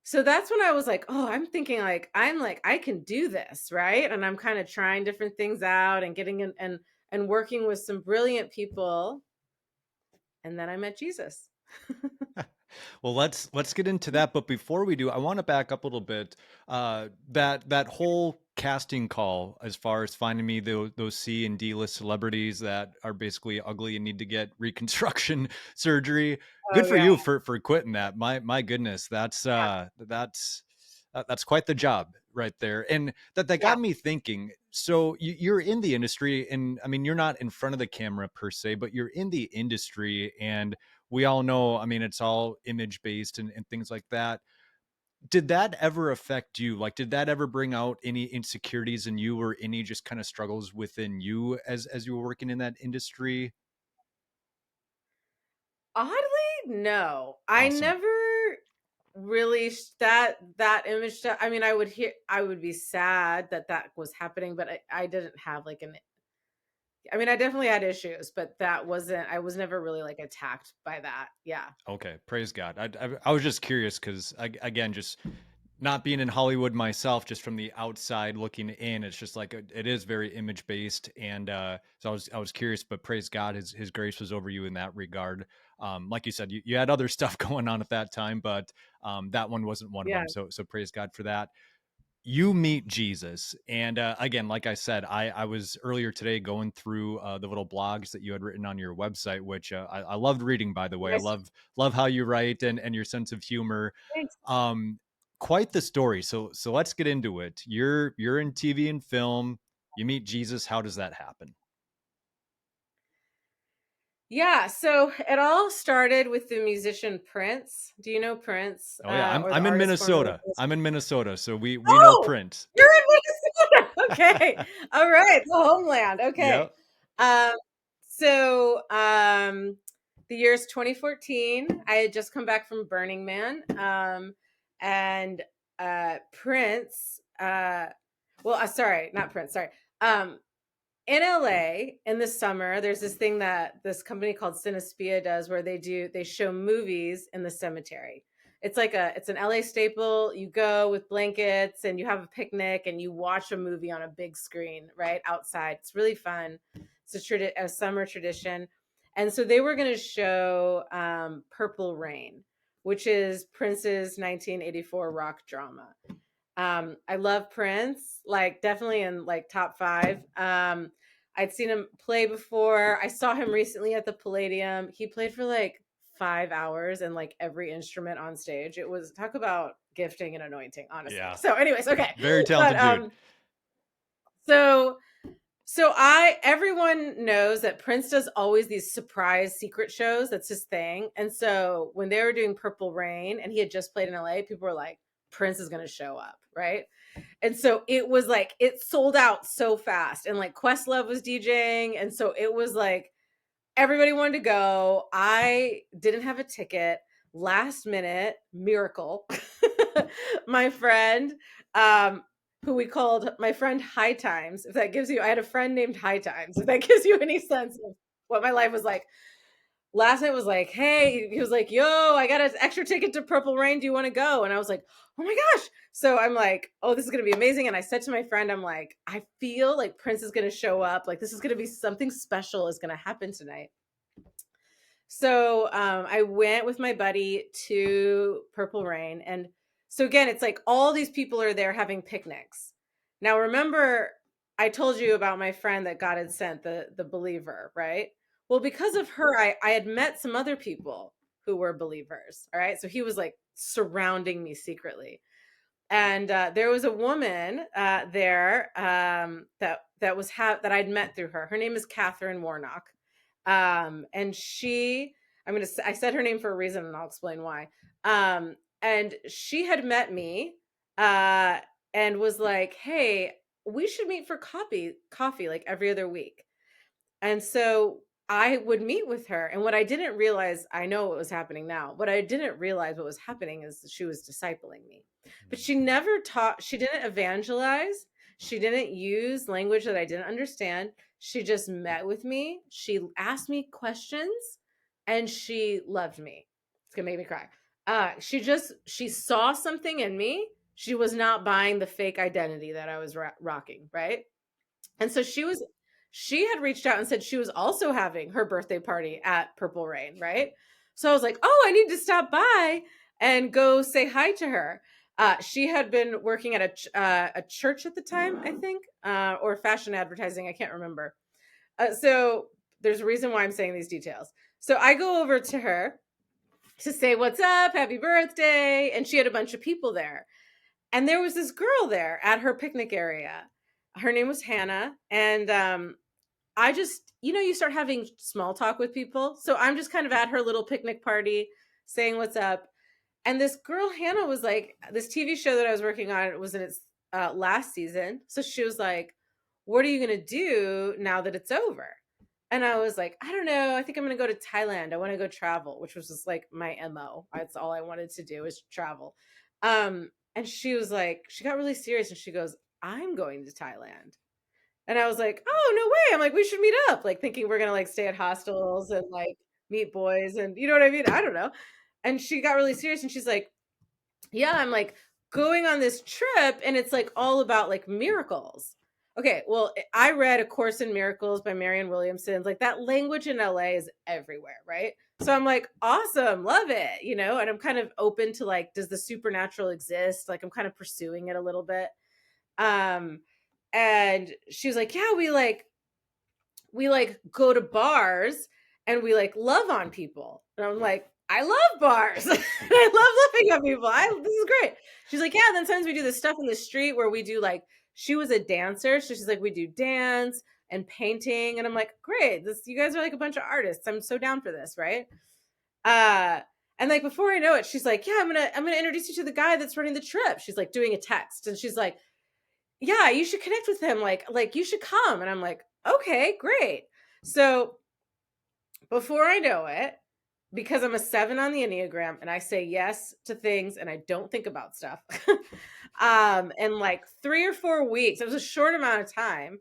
so that's when I was like, oh, I'm thinking like I can do this, right? And I'm kind of trying different things out and getting in and working with some brilliant people. And then I met Jesus. Well, let's get into that. But before we do, I want to back up a little bit. That whole casting call, as far as finding me those C and D list celebrities that are basically ugly and need to get reconstruction surgery. Oh Good for yeah. you for quitting that. My goodness, that's quite the job right there. And that Yeah. got me thinking. So you're in the industry, and I mean, you're not in front of the camera per se, but you're in the industry, and we all know, I mean, it's all image based and things like that. Did that ever affect you? Like, did that ever bring out any insecurities in you or any just kind of struggles within you as you were working in that industry? Oddly, no. I Awesome. never really that image stuff. I mean, I would be sad that was happening, but I didn't have like I mean, I definitely had issues, but I was never really like attacked by that. Yeah. Okay. Praise God. I was just curious because, again, just not being in Hollywood myself, just from the outside looking in, it's just like it is very image based, and so I was curious, but praise God, His grace was over you in that regard. Like you said, you had other stuff going on at that time, but that one wasn't one of Yeah. them. So praise God for that. You meet Jesus, and again, like I said, I was earlier today going through the little blogs that you had written on your website, which I loved reading. By the way, I Nice. love how you write and your sense of humor. Thanks. um Quite the story. So let's get into it. You're in TV and film, you meet Jesus. How does that happen? Yeah, so it all started with the musician Prince. Do you know Prince? Oh yeah, Or the I'm in artist formerly Minnesota. known as I'm in Minnesota, so we know Oh, Prince. you're in Minnesota. Okay. All right. The homeland. Okay. Yep. Um, so the year is 2014. I had just come back from Burning Man. and Prince, sorry, not Prince, sorry. In LA in the summer, there's this thing that this company called Cinespia does where they show movies in the cemetery. It's an LA staple. You go with blankets and you have a picnic and you watch a movie on a big screen, right outside. It's really fun. It's a summer tradition. And so they were going to show Purple Rain, which is Prince's 1984 rock drama. I love Prince, like definitely in like top 5. I'd seen him play before. I saw him recently at the Palladium. He played for like 5 hours and like every instrument on stage. It was, talk about gifting and anointing, honestly. Yeah. So anyways, okay. Very talented dude. So everyone knows that Prince does always these surprise secret shows. That's his thing. And so when they were doing Purple Rain and he had just played in LA, people were like, Prince is going to show up, right? And so it was like, it sold out so fast. And like Questlove was DJing. And so it was like, everybody wanted to go. I didn't have a ticket. Last minute, miracle. My friend, who we called my friend High Times, if that gives you, I had a friend named High Times, if that gives you any sense of what my life was like. Last night was like, hey, he was like, yo, I got an extra ticket to Purple Rain. Do you want to go? And I was like, oh my gosh. So I'm like, oh, this is going to be amazing. And I said to my friend, I'm like, I feel like Prince is going to show up. Like, this is going to be something special is going to happen tonight. So I went with my buddy to Purple Rain. And so again, it's like all these people are there having picnics. Now, remember, I told you about my friend that God had sent, the believer, right? Well, because of her, I had met some other people who were believers. All right. So he was like surrounding me secretly. And there was a woman there that I'd met through her. Her name is Catherine Warnock. And I said her name for a reason and I'll explain why. And she had met me and was like, hey, we should meet for coffee like every other week. And so I would meet with her. And what I didn't realize, I know what was happening now. What I didn't realize what was happening is she was discipling me. But she never taught, she didn't evangelize. She didn't use language that I didn't understand. She just met with me. She asked me questions and she loved me. It's going to make me cry. She saw something in me. She was not buying the fake identity that I was rocking. Right. And so she had reached out and said she was also having her birthday party at Purple Rain, right? So I was like, oh, I need to stop by and go say hi to her. She had been working at a church at the time, I think, or fashion advertising. I can't remember. So there's a reason why I'm saying these details. So I go over to her to say, what's up? Happy birthday. And she had a bunch of people there. And there was this girl there at her picnic area. Her name was Hannah. And I just, you start having small talk with people. So I'm just kind of at her little picnic party saying what's up. And this girl, Hannah, was like, this TV show that I was working on, it was in its last season. So she was like, what are you going to do now that it's over? And I was like, I don't know. I think I'm going to go to Thailand. I want to go travel, which was just like my MO. That's all I wanted to do is travel. And she was like, she got really serious and she goes, I'm going to Thailand. And I was like, oh, no way. I'm like, we should meet up. Like thinking we're going to like stay at hostels and like meet boys. And you know what I mean? I don't know. And she got really serious and she's like, yeah, I'm like going on this trip and it's like all about like miracles. Okay, well, I read A Course in Miracles by Marianne Williamson. Like that language in LA is everywhere, right? So I'm like, awesome, love it, and I'm kind of open to like, does the supernatural exist? Like I'm kind of pursuing it a little bit. And she was like, yeah, we go to bars and we like love on people. And I'm like, I love bars. I love loving on people. This is great. She's like, yeah, then sometimes we do this stuff in the street where we do like, she was a dancer. So she's like, we do dance and painting. And I'm like, great. You guys are like a bunch of artists. I'm so down for this. Right. And like, before I know it, she's like, yeah, I'm going to introduce you to the guy that's running the trip. She's like doing a text and she's like, yeah, you should connect with him. Like you should come. And I'm like, okay, great. So before I know it, because I'm a 7 on the Enneagram and I say yes to things and I don't think about stuff. In like 3 or 4 weeks, it was a short amount of time,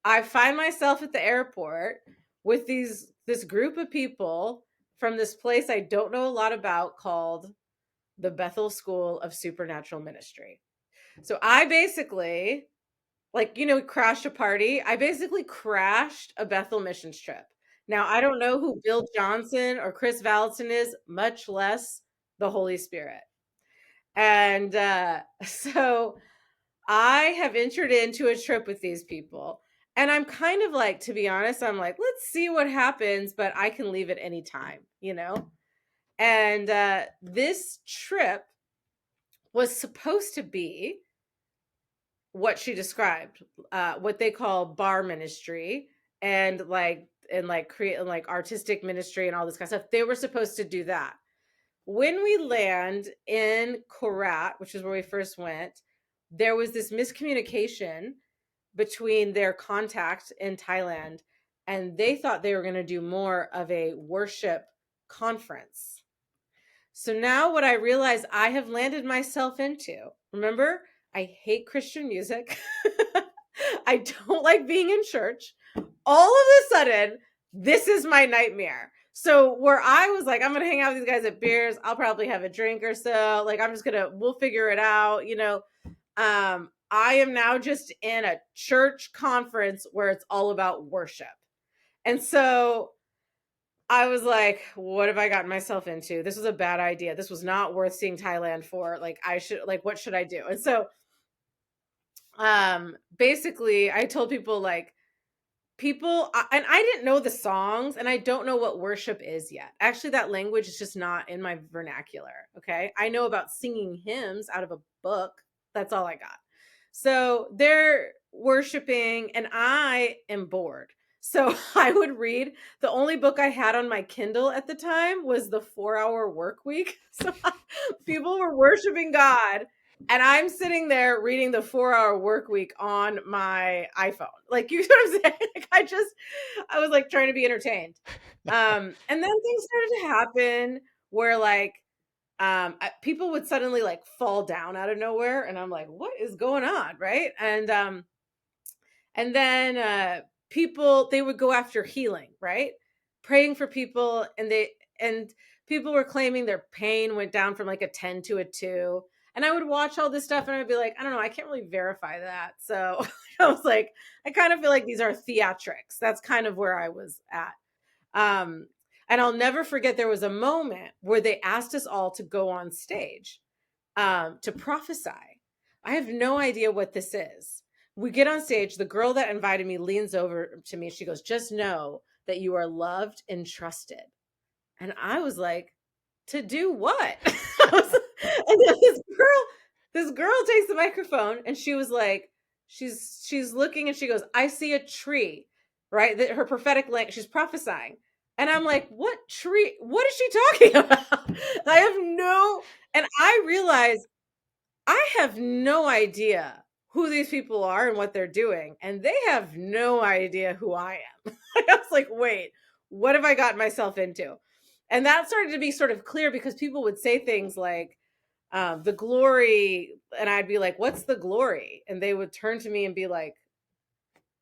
I find myself at the airport with this group of people from this place I don't know a lot about called the Bethel School of Supernatural Ministry. So I basically, like, crashed a party. I basically crashed a Bethel missions trip. Now, I don't know who Bill Johnson or Chris Valentin is, much less the Holy Spirit. And so I have entered into a trip with these people. And I'm kind of like, to be honest, I'm like, let's see what happens, but I can leave at any time, And this trip was supposed to be what she described, what they call bar ministry and create and like artistic ministry and all this kind of stuff. They were supposed to do that. When we land in Korat, which is where we first went, there was this miscommunication between their contact in Thailand, and they thought they were going to do more of a worship conference. So now what I realize I have landed myself into, remember, I hate Christian music. I don't like being in church. All of a sudden, this is my nightmare. So where I was like, I'm going to hang out with these guys at beers. I'll probably have a drink or so. Like, we'll figure it out. I am now just in a church conference where it's all about worship. And so I was like, what have I gotten myself into? This was a bad idea. This was not worth seeing Thailand for. Like, what should I do? And so basically I told people like, and I didn't know the songs and I don't know what worship is yet. Actually, that language is just not in my vernacular. Okay. I know about singing hymns out of a book. That's all I got. So they're worshiping and I am bored. So I would read, the only book I had on my Kindle at the time was the 4-Hour Work Week. So people were worshiping God and I'm sitting there reading the 4-Hour Work Week on my iPhone. Like, you know what I'm saying? Like, I was like trying to be entertained. And then things started to happen where like, people would suddenly like fall down out of nowhere. And I'm like, what is going on? Right. And then people, they would go after healing, right? Praying for people. And people were claiming their pain went down from like a 10 to a 2. And I would watch all this stuff and I'd be like, I don't know, I can't really verify that. So I was like, I kind of feel like these are theatrics. That's kind of where I was at. And I'll never forget, there was a moment where they asked us all to go on stage to prophesy. I have no idea what this is. We get on stage. The girl that invited me leans over to me. She goes, just know that you are loved and trusted. And I was like, to do what? And then this girl takes the microphone and she was like, she's looking and she goes, I see a tree, right? Her prophetic language, she's prophesying. And I'm like, what tree? What is she talking about? And I realized I have no idea who these people are and what they're doing. And they have no idea who I am. I was like, wait, what have I gotten myself into? And that started to be sort of clear because people would say things like, the glory. And I'd be like, what's the glory? And they would turn to me and be like,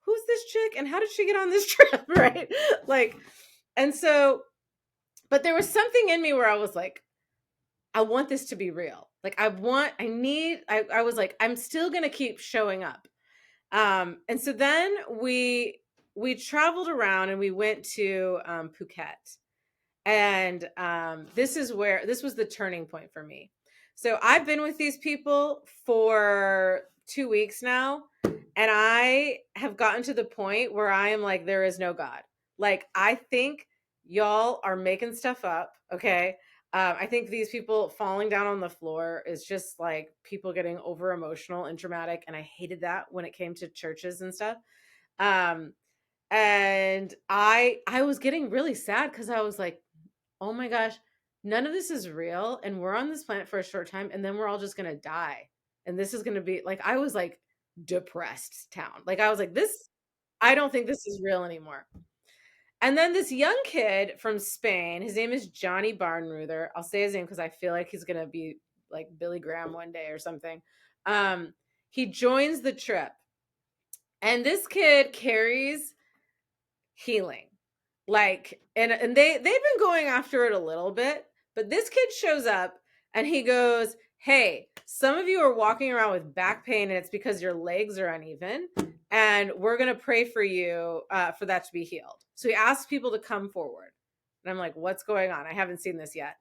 who's this chick? And how did she get on this trip? Right. Like, and so, but there was something in me where I was like, I want this to be real. Like, I was like, I'm still going to keep showing up. And so then we traveled around and we went to Phuket. And this was the turning point for me. So I've been with these people for 2 weeks now, and I have gotten to the point where I am like, there is no God. Like, I think y'all are making stuff up. Okay. I think these people falling down on the floor is just like people getting over emotional and dramatic. And I hated that when it came to churches and stuff. And I was getting really sad because I was like, oh my gosh, none of this is real. And we're on this planet for a short time. And then we're all just going to die. And this is going to be like, I was like depressed town. Like, I was like, I don't think this is real anymore. And then this young kid from Spain, his name is Johnny Barnruther. I'll say his name because I feel like he's going to be like Billy Graham one day or something. He joins the trip. And this kid carries healing. Like, and they've been going after it a little bit, but this kid shows up and he goes, hey, some of you are walking around with back pain and it's because your legs are uneven, and we're going to pray for you for that to be healed. So he asks people to come forward. And I'm like, what's going on? I haven't seen this yet.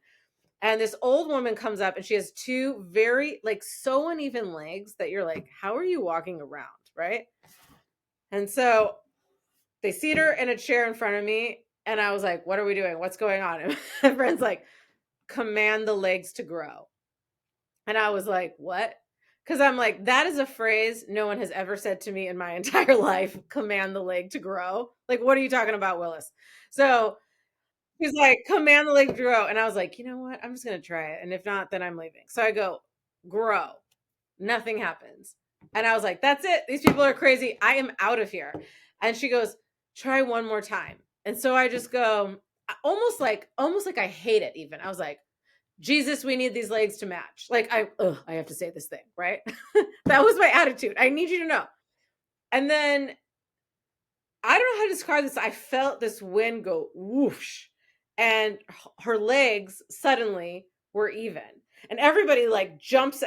And this old woman comes up and she has two very, like, so uneven legs that you're like, how are you walking around? Right. And so they seat her in a chair in front of me. And I was like, what are we doing? What's going on? And my friend's like, command the legs to grow. And I was like, what? Because I'm like, that is a phrase no one has ever said to me in my entire life. Command the leg to grow. Like, what are you talking about, Willis? So he's like, command the leg to grow. And I was like, you know what? I'm just going to try it. And if not, then I'm leaving. So I go, grow. Nothing happens. And I was like, that's it. These people are crazy. I am out of here. And she goes, try one more time. And so I just go, almost like I hate it even. I was like, Jesus, we need these legs to match. Like, I have to say this thing, right? That was my attitude. I need you to know. And then I don't know how to describe this. I felt this wind go whoosh, and her legs suddenly were even. And everybody jumps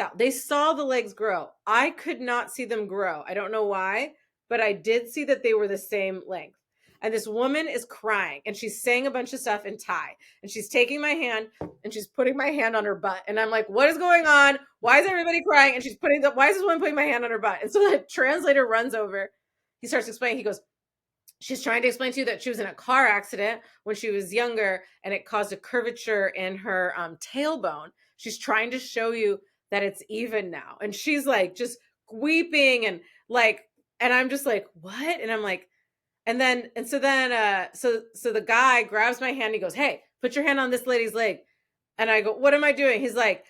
out. They saw the legs grow. I could not see them grow. I don't know why, but I did see that they were the same length. And this woman is crying and she's saying a bunch of stuff in Thai, and she's taking my hand and she's putting my hand on her butt. And I'm like, what is going on? Why is everybody crying? And why is this woman putting my hand on her butt? And so the translator runs over. He starts explaining. He goes, she's trying to explain to you that she was in a car accident when she was younger and it caused a curvature in her tailbone. She's trying to show you that it's even now. And she's like just weeping and I'm just like, what? And I'm like, so the guy grabs my hand and he goes, hey, put your hand on this lady's leg. And I go, what am I doing? He's like,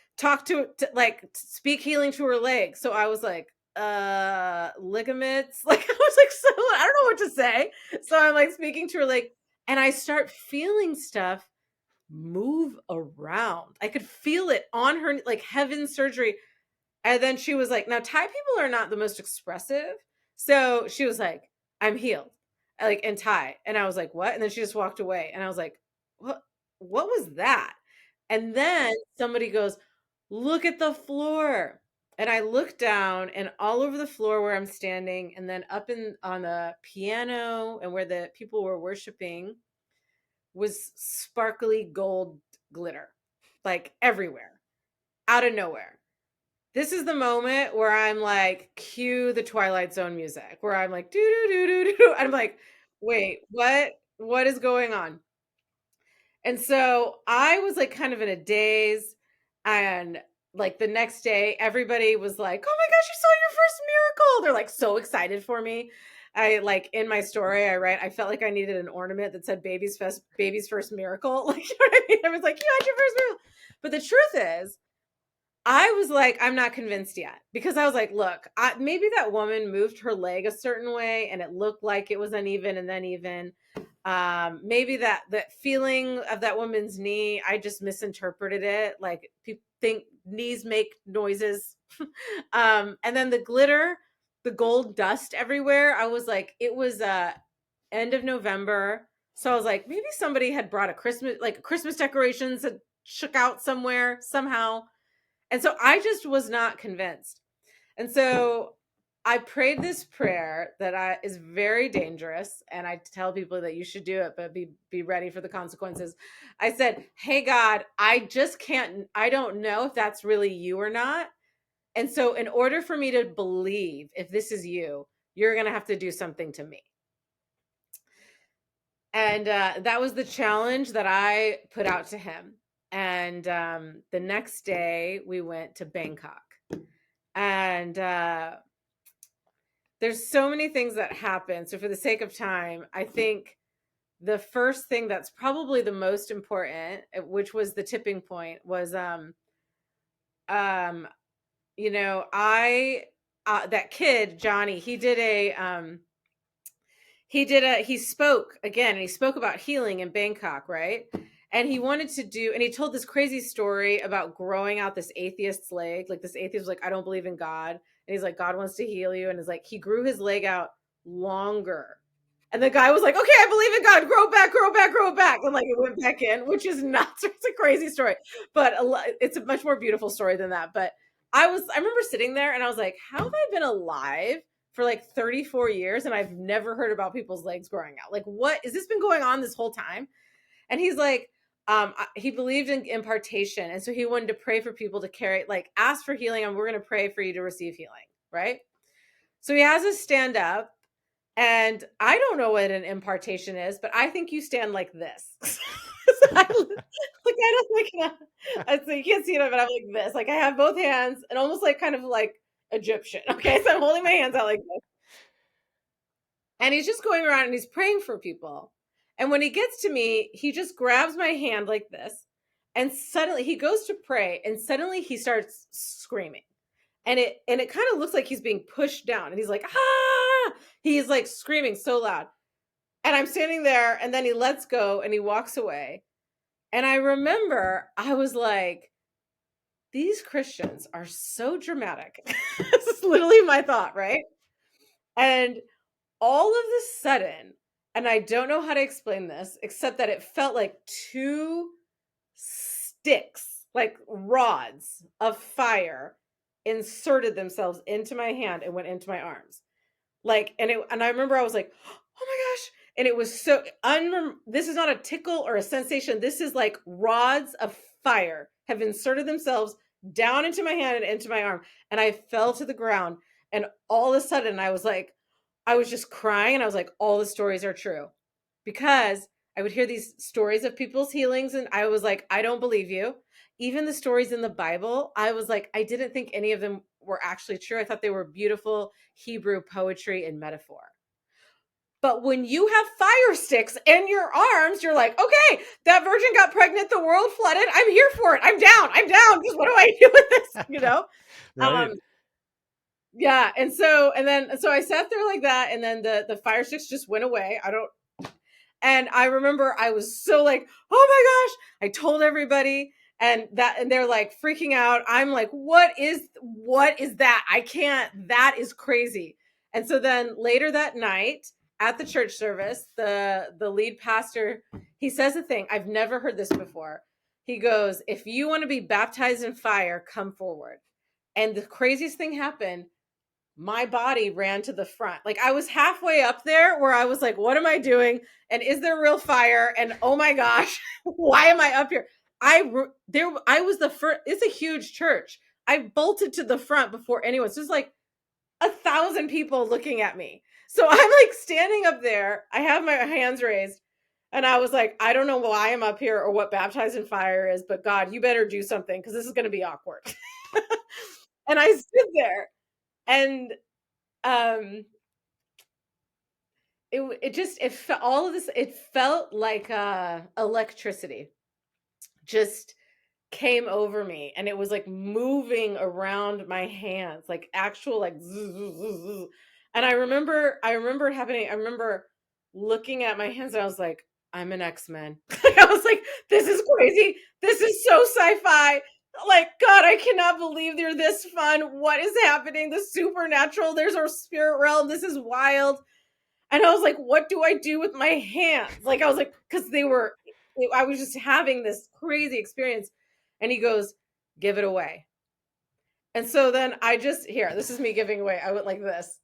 speak healing to her leg. So I was like, ligaments. Like, I was like, so I don't know what to say. So I'm like speaking to her leg, and I start feeling stuff move around. I could feel it on her, like heaven surgery. And then she was like, now Thai people are not the most expressive. So she was like, I'm healed, like in Thai. And I was like, what? And then she just walked away. And I was like, what was that? And then somebody goes, look at the floor. And I look down, and all over the floor where I'm standing, and then up on the piano and where the people were worshiping, was sparkly gold glitter, like everywhere, out of nowhere. This is the moment where I'm like, cue the Twilight Zone music, where I'm like, do do do do do. I'm like, wait, what is going on? And so I was like kind of in a daze, and like the next day, everybody was like, oh my gosh, you saw your first miracle. They're like so excited for me. I like in my story, I write, I felt like I needed an ornament that said baby's first miracle. Like, you know what I mean? I was like, you had your first miracle. But the truth is, I was like, I'm not convinced yet, because I was like, look, maybe that woman moved her leg a certain way and it looked like it was uneven and then even. Maybe that feeling of that woman's knee, I just misinterpreted it. Like, people think knees make noises. And then the glitter, the gold dust everywhere. I was like, it was end of November. So I was like, maybe somebody had brought Christmas decorations that shook out somewhere somehow. And so I just was not convinced. And so I prayed this prayer that is very dangerous. And I tell people that you should do it, but be ready for the consequences. I said, hey, God, I don't know if that's really you or not. And so in order for me to believe if this is you, you're going to have to do something to me. And that was the challenge that I put out to him. And the next day we went to Bangkok, and there's so many things that happen. So for the sake of time, I think the first thing that's probably the most important, which was the tipping point, was that kid, Johnny, he did he spoke again, and he spoke about healing in Bangkok, right? And he wanted to do, and he told this crazy story about growing out this atheist's leg. Like, this atheist was like, I don't believe in God. And he's like, God wants to heal you. And it's like, he grew his leg out longer. And the guy was like, okay, I believe in God. Grow back, grow back, grow back. And like, it went back in, which is nuts. It's a crazy story, but it's a much more beautiful story than that. But I remember sitting there and I was like, how have I been alive for like 34 years and I've never heard about people's legs growing out? Like, what has this been going on this whole time? And he's like, he believed in impartation. And so he wanted to pray for people to carry, like, ask for healing, and we're going to pray for you to receive healing. Right. So he has us stand up, and I don't know what an impartation is, but I think you stand like this. So I don't like, so you can't see it, but I'm like this. Like, I have both hands and almost like kind of like Egyptian. Okay. So I'm holding my hands out like this. And he's just going around and he's praying for people. And when he gets to me, he just grabs my hand like this. And suddenly he goes to pray, and suddenly he starts screaming. And it kind of looks like he's being pushed down. And he's like, ah, he's like screaming so loud. And I'm standing there, and then he lets go and he walks away. And I remember I was like, these Christians are so dramatic. This is literally my thought, right? And all of a sudden, and I don't know how to explain this, except that it felt like two sticks, like rods of fire, inserted themselves into my hand and went into my arms. Like, and I remember I was like, oh my gosh. And it was so, this is not a tickle or a sensation. This is like rods of fire have inserted themselves down into my hand and into my arm. And I fell to the ground. And all of a sudden I was like, I was just crying, and I was like, all the stories are true. Because I would hear these stories of people's healings, and I was like, I don't believe you. Even the stories in the Bible, I was like, I didn't think any of them were actually true. I thought they were beautiful Hebrew poetry and metaphor. But when you have fire sticks in your arms, you're like, okay, that virgin got pregnant, the world flooded. I'm here for it. I'm down. Just what do I do with this? You know? Right. Yeah. And so I sat there like that, and then the fire sticks just went away. And I remember I was so like, oh my gosh, I told everybody, and they're like freaking out. I'm like, what is that? I can't, that is crazy. And so then later that night at the church service, the lead pastor, he says a thing. I've never heard this before. He goes, if you want to be baptized in fire, come forward. And the craziest thing happened. My body ran to the front. Like, I was halfway up there where I was like, what am I doing? And is there real fire? And oh my gosh, why am I up here? I was the first. It's a huge church. I bolted to the front before anyone. So there's like 1,000 people looking at me. So I'm like standing up there. I have my hands raised, and I was like, I don't know why I'm up here or what baptized in fire is, but God, you better do something, because this is going to be awkward. And I stood there. And it felt like electricity just came over me, and it was like moving around my hands, like actual like zzz, zzz, zzz. And I remember it happening. I remember looking at my hands, and I was like, I'm an X-Men. I was like, this is crazy. This is so sci-fi. Like, God, I cannot believe they're this fun. What is happening? The supernatural. There's our spirit realm. This is wild. And I was like, what do I do with my hands? Like, I was like, because I was just having this crazy experience. And he goes, give it away. And so then this is me giving away. I went like this.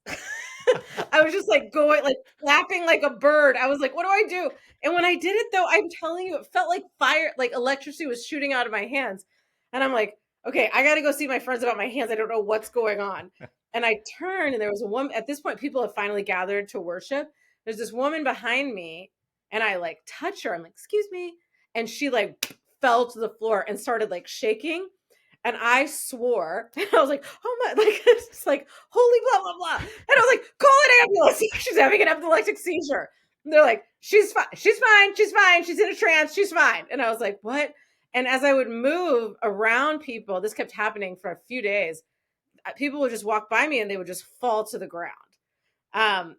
I was just like going, like flapping like a bird. I was like, what do I do? And when I did it, though, I'm telling you, it felt like fire, like electricity was shooting out of my hands. And I'm like, okay, I got to go see my friends about my hands. I don't know what's going on. And I turned, and there was a woman. At this point, people have finally gathered to worship. There's this woman behind me, and I like touch her. I'm like, excuse me. And she like fell to the floor and started like shaking. And I swore, and I was like, oh my, like, it's like, holy blah, blah, blah. And I was like, call an ambulance. She's having an epileptic seizure. And they're like, she's fine. She's fine. She's fine. She's in a trance. She's fine. And I was like, what? And as I would move around people, this kept happening for a few days. People would just walk by me, and they would just fall to the ground.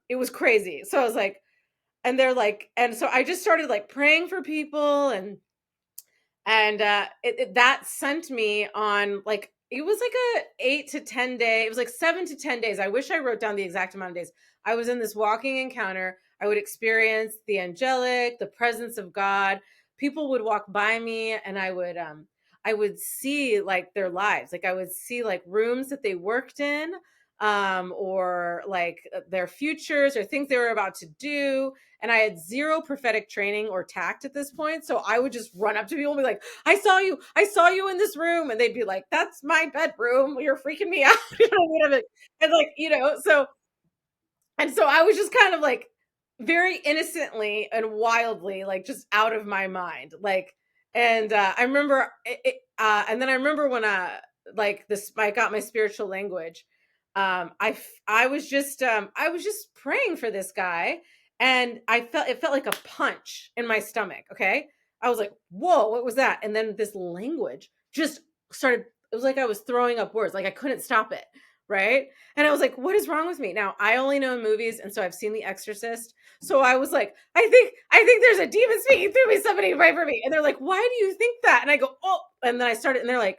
It was crazy. So I was like, and they're like, and so I just started like praying for people, and that sent me on, like, it was like a 8 to 10 day, it was like 7 to 10 days. I wish I wrote down the exact amount of days. I was in this walking encounter. I would experience the angelic, the presence of God. People would walk by me, and I would see like their lives. Like I would see like rooms that they worked in, or like their futures or things they were about to do. And I had zero prophetic training or tact at this point. So I would just run up to people and be like, I saw you in this room. And they'd be like, that's my bedroom. You're freaking me out. You know what I mean? And like, so I was just kind of like very innocently and wildly, like just out of my mind. Like, and I remember and then I remember when like this, I got my spiritual language. I was just praying for this guy, and it felt like a punch in my stomach. Okay. I was like, whoa, what was that? And then this language just started, it was like I was throwing up words, like I couldn't stop it. Right. And I was like, what is wrong with me? Now, I only know movies, and so I've seen The Exorcist. So I was like, I think there's a demon speaking through me. Somebody pray for me. And they're like, why do you think that? And I go, oh, and then I started, and they're like,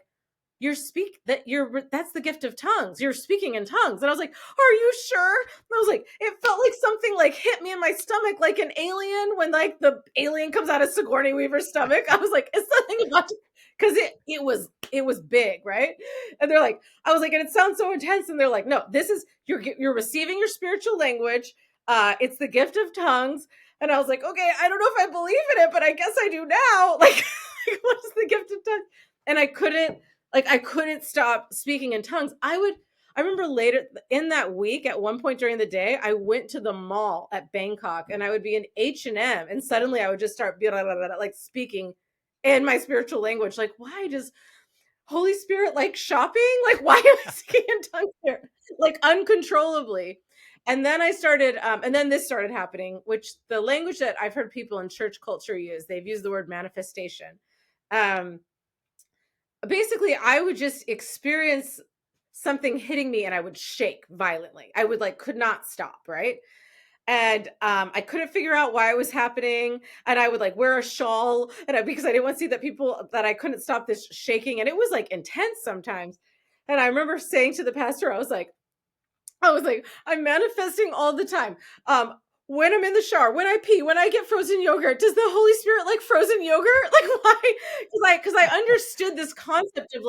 that's the gift of tongues. You're speaking in tongues. And I was like, are you sure? And I was like, it felt like something like hit me in my stomach, like an alien, when like the alien comes out of Sigourney Weaver's stomach. I was like, it's something about, because it was big, right? And they're like, I was like, and it sounds so intense. And they're like, no, this is, you're receiving your spiritual language. It's the gift of tongues. And I was like, okay, I don't know if I believe in it, but I guess I do now. Like, what's the gift of tongues? And I couldn't stop speaking in tongues. I remember later in that week, at one point during the day, I went to the mall at Bangkok, and I would be in H&M, and suddenly I would just start like speaking in my spiritual language. Like, why does Holy Spirit like shopping? Like, why am I speaking in tongues here? Like uncontrollably. And then and then this started happening, which the language that I've heard people in church culture use, they've used the word manifestation. Basically, I would just experience something hitting me, and I would shake violently. I would could not stop, right? And I couldn't figure out why it was happening. And I would wear a shawl, and because I didn't want to see that I couldn't stop this shaking. And it was intense sometimes. And I remember saying to the pastor, I was like, I'm manifesting all the time. When I'm in the shower, when I pee, when I get frozen yogurt, does the Holy Spirit like frozen yogurt? Like, why? Because I understood this concept of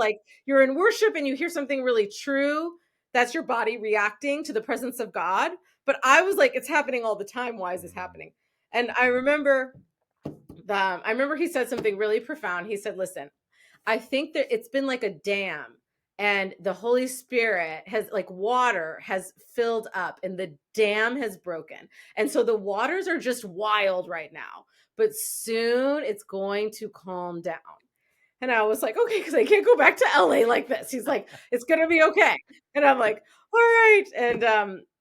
you're in worship and you hear something really true. That's your body reacting to the presence of God. But I was like, it's happening all the time. Why is this happening? And I remember he said something really profound. He said, listen, I think that it's been like a dam, and the Holy Spirit has water has filled up, and the dam has broken. And so the waters are just wild right now, but soon it's going to calm down. And I was like, okay, because I can't go back to LA like this. He's like, it's going to be okay. And I'm like, all right.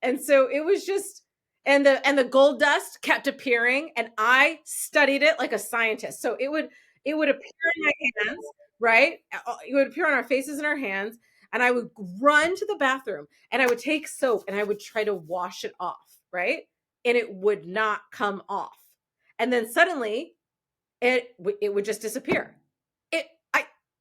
And so it was just, and the gold dust kept appearing, and I studied it like a scientist. So it would appear in my hands, right? It would appear on our faces and our hands. And I would run to the bathroom, and I would take soap, and I would try to wash it off, right? And it would not come off. And then suddenly it would just disappear.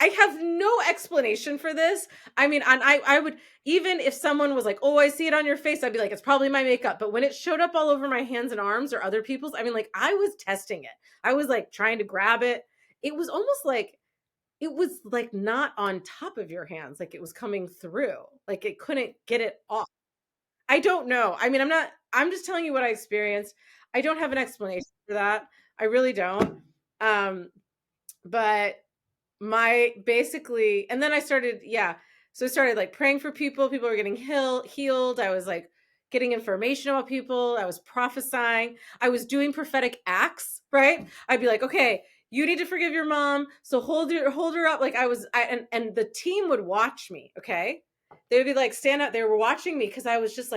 I have no explanation for this. I mean, and I would, even if someone was like, oh, I see it on your face, I'd be like, it's probably my makeup. But when it showed up all over my hands and arms or other people's, I mean, I was testing it. I was trying to grab it. It was almost it was not on top of your hands. It was coming through. It couldn't get it off. I don't know. I mean, I'm just telling you what I experienced. I don't have an explanation for that. I really don't. But and then I started, so I started praying for people. People were getting healed. I was getting information about people. I was prophesying. I was doing prophetic acts, right? I'd be like, okay, you need to forgive your mom. So hold her up. And the team would watch me. Okay. They would be stand up. They were watching me because I was just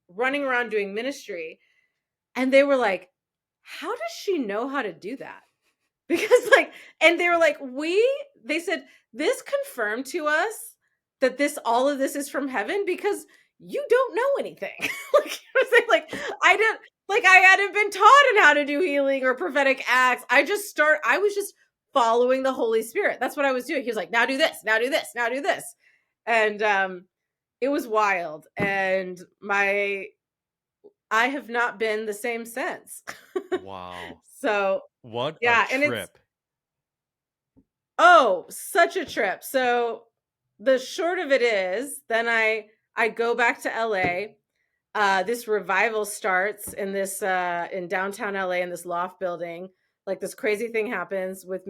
running around doing ministry. And they were like, how does she know how to do that? Because and they were they said, this confirmed to us that all of this is from heaven, because you don't know anything. I didn't, Like I hadn't been taught on how to do healing or prophetic acts. I was just following the Holy Spirit. That's what I was doing. He was like, now do this, now do this, now do this. And it was wild. And I have not been the same since. Wow. So What yeah, a and trip. such a trip. So the short of it is, then I go back to LA. This revival starts in this in downtown LA in this loft building. Like this crazy thing happens with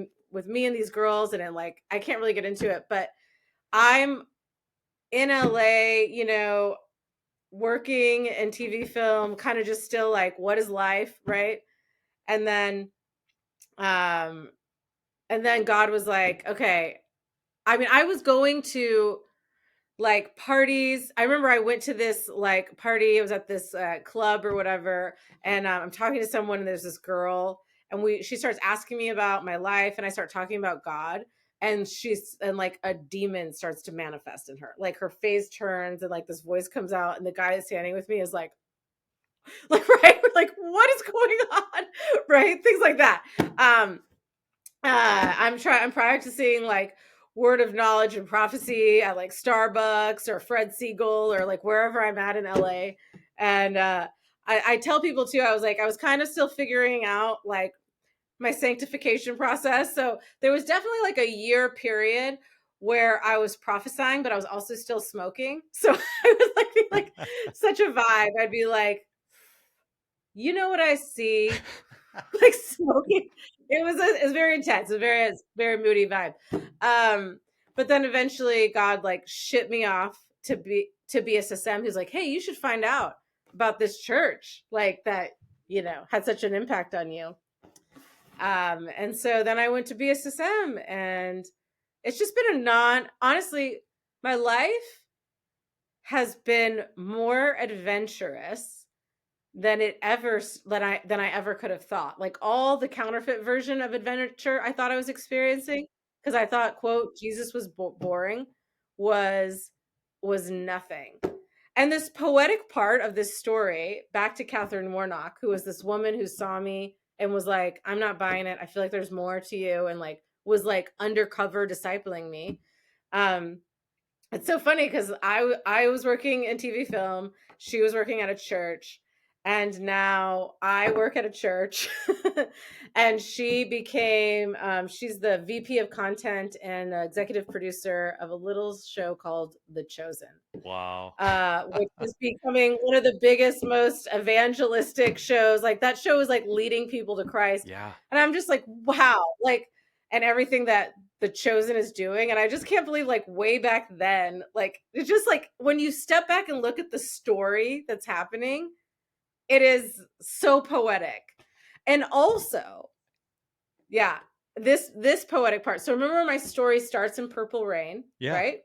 me and these girls, and like I can't really get into it, but I'm in LA, working in TV film, kind of just still like, what is life, right? And then um God was like, okay. I mean, I was going to like parties. I remember I went to this like party. It was at this club or whatever, and I'm talking to someone, and there's this girl, and she starts asking me about my life, and I start talking about God, and like a demon starts to manifest in her. Like her face turns, and like this voice comes out, and the guy that's standing with me is like right, like what is going on, right? Things like that. I'm practicing like word of knowledge and prophecy at like Starbucks or Fred Siegel or like wherever I'm at in LA. And I tell people too, I was kind of still figuring out like my sanctification process. So there was definitely like a year period where I was prophesying, but I was also still smoking. So I was like such a vibe. I'd be like, you know what I see? Like smoking. It was very intense. A very moody vibe. But then eventually God like shipped me off to BSSM. Who's like, hey, you should find out about this church, like that, had such an impact on you. And so then I went to BSSM, and it's just been honestly, my life has been more adventurous than I ever could have thought. Like all the counterfeit version of adventure I thought I was experiencing, because I thought, quote, Jesus was boring, was nothing. And this poetic part of this story, back to Catherine Warnock, who was this woman who saw me and was like, I'm not buying it. I feel like there's more to you, and like was like undercover discipling me. It's so funny because I was working in TV film. She was working at a church, and now I work at a church. And she became she's the VP of content and executive producer of a little show called The Chosen. Wow. Which is becoming one of the biggest, most evangelistic shows. Like that show is like leading people to Christ. Yeah. And I'm just like, wow, like, and everything that The Chosen is doing. And I just can't believe like way back then, like it's just like when you step back and look at the story that's happening, it is so poetic. And also, yeah, this poetic part. So remember my story starts in Purple Rain, Yeah. right?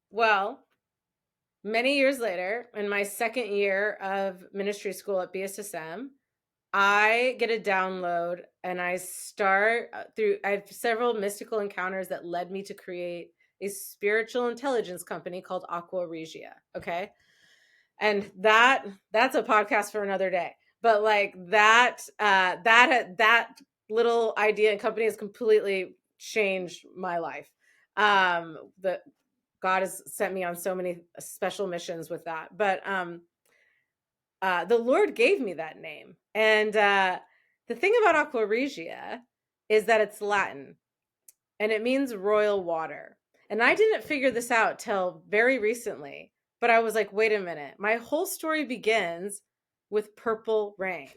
Well, many years later, in my second year of ministry school at BSSM, I get a download, and I have several mystical encounters that led me to create a spiritual intelligence company called Aqua Regia. Okay. And that's a podcast for another day. But like that little idea and company has completely changed my life. The God has sent me on so many special missions with that. But the Lord gave me that name. And the thing about Aqua Regia is that it's Latin, and it means royal water. And I didn't figure this out till very recently, but I was like, wait a minute. My whole story begins with purple rain,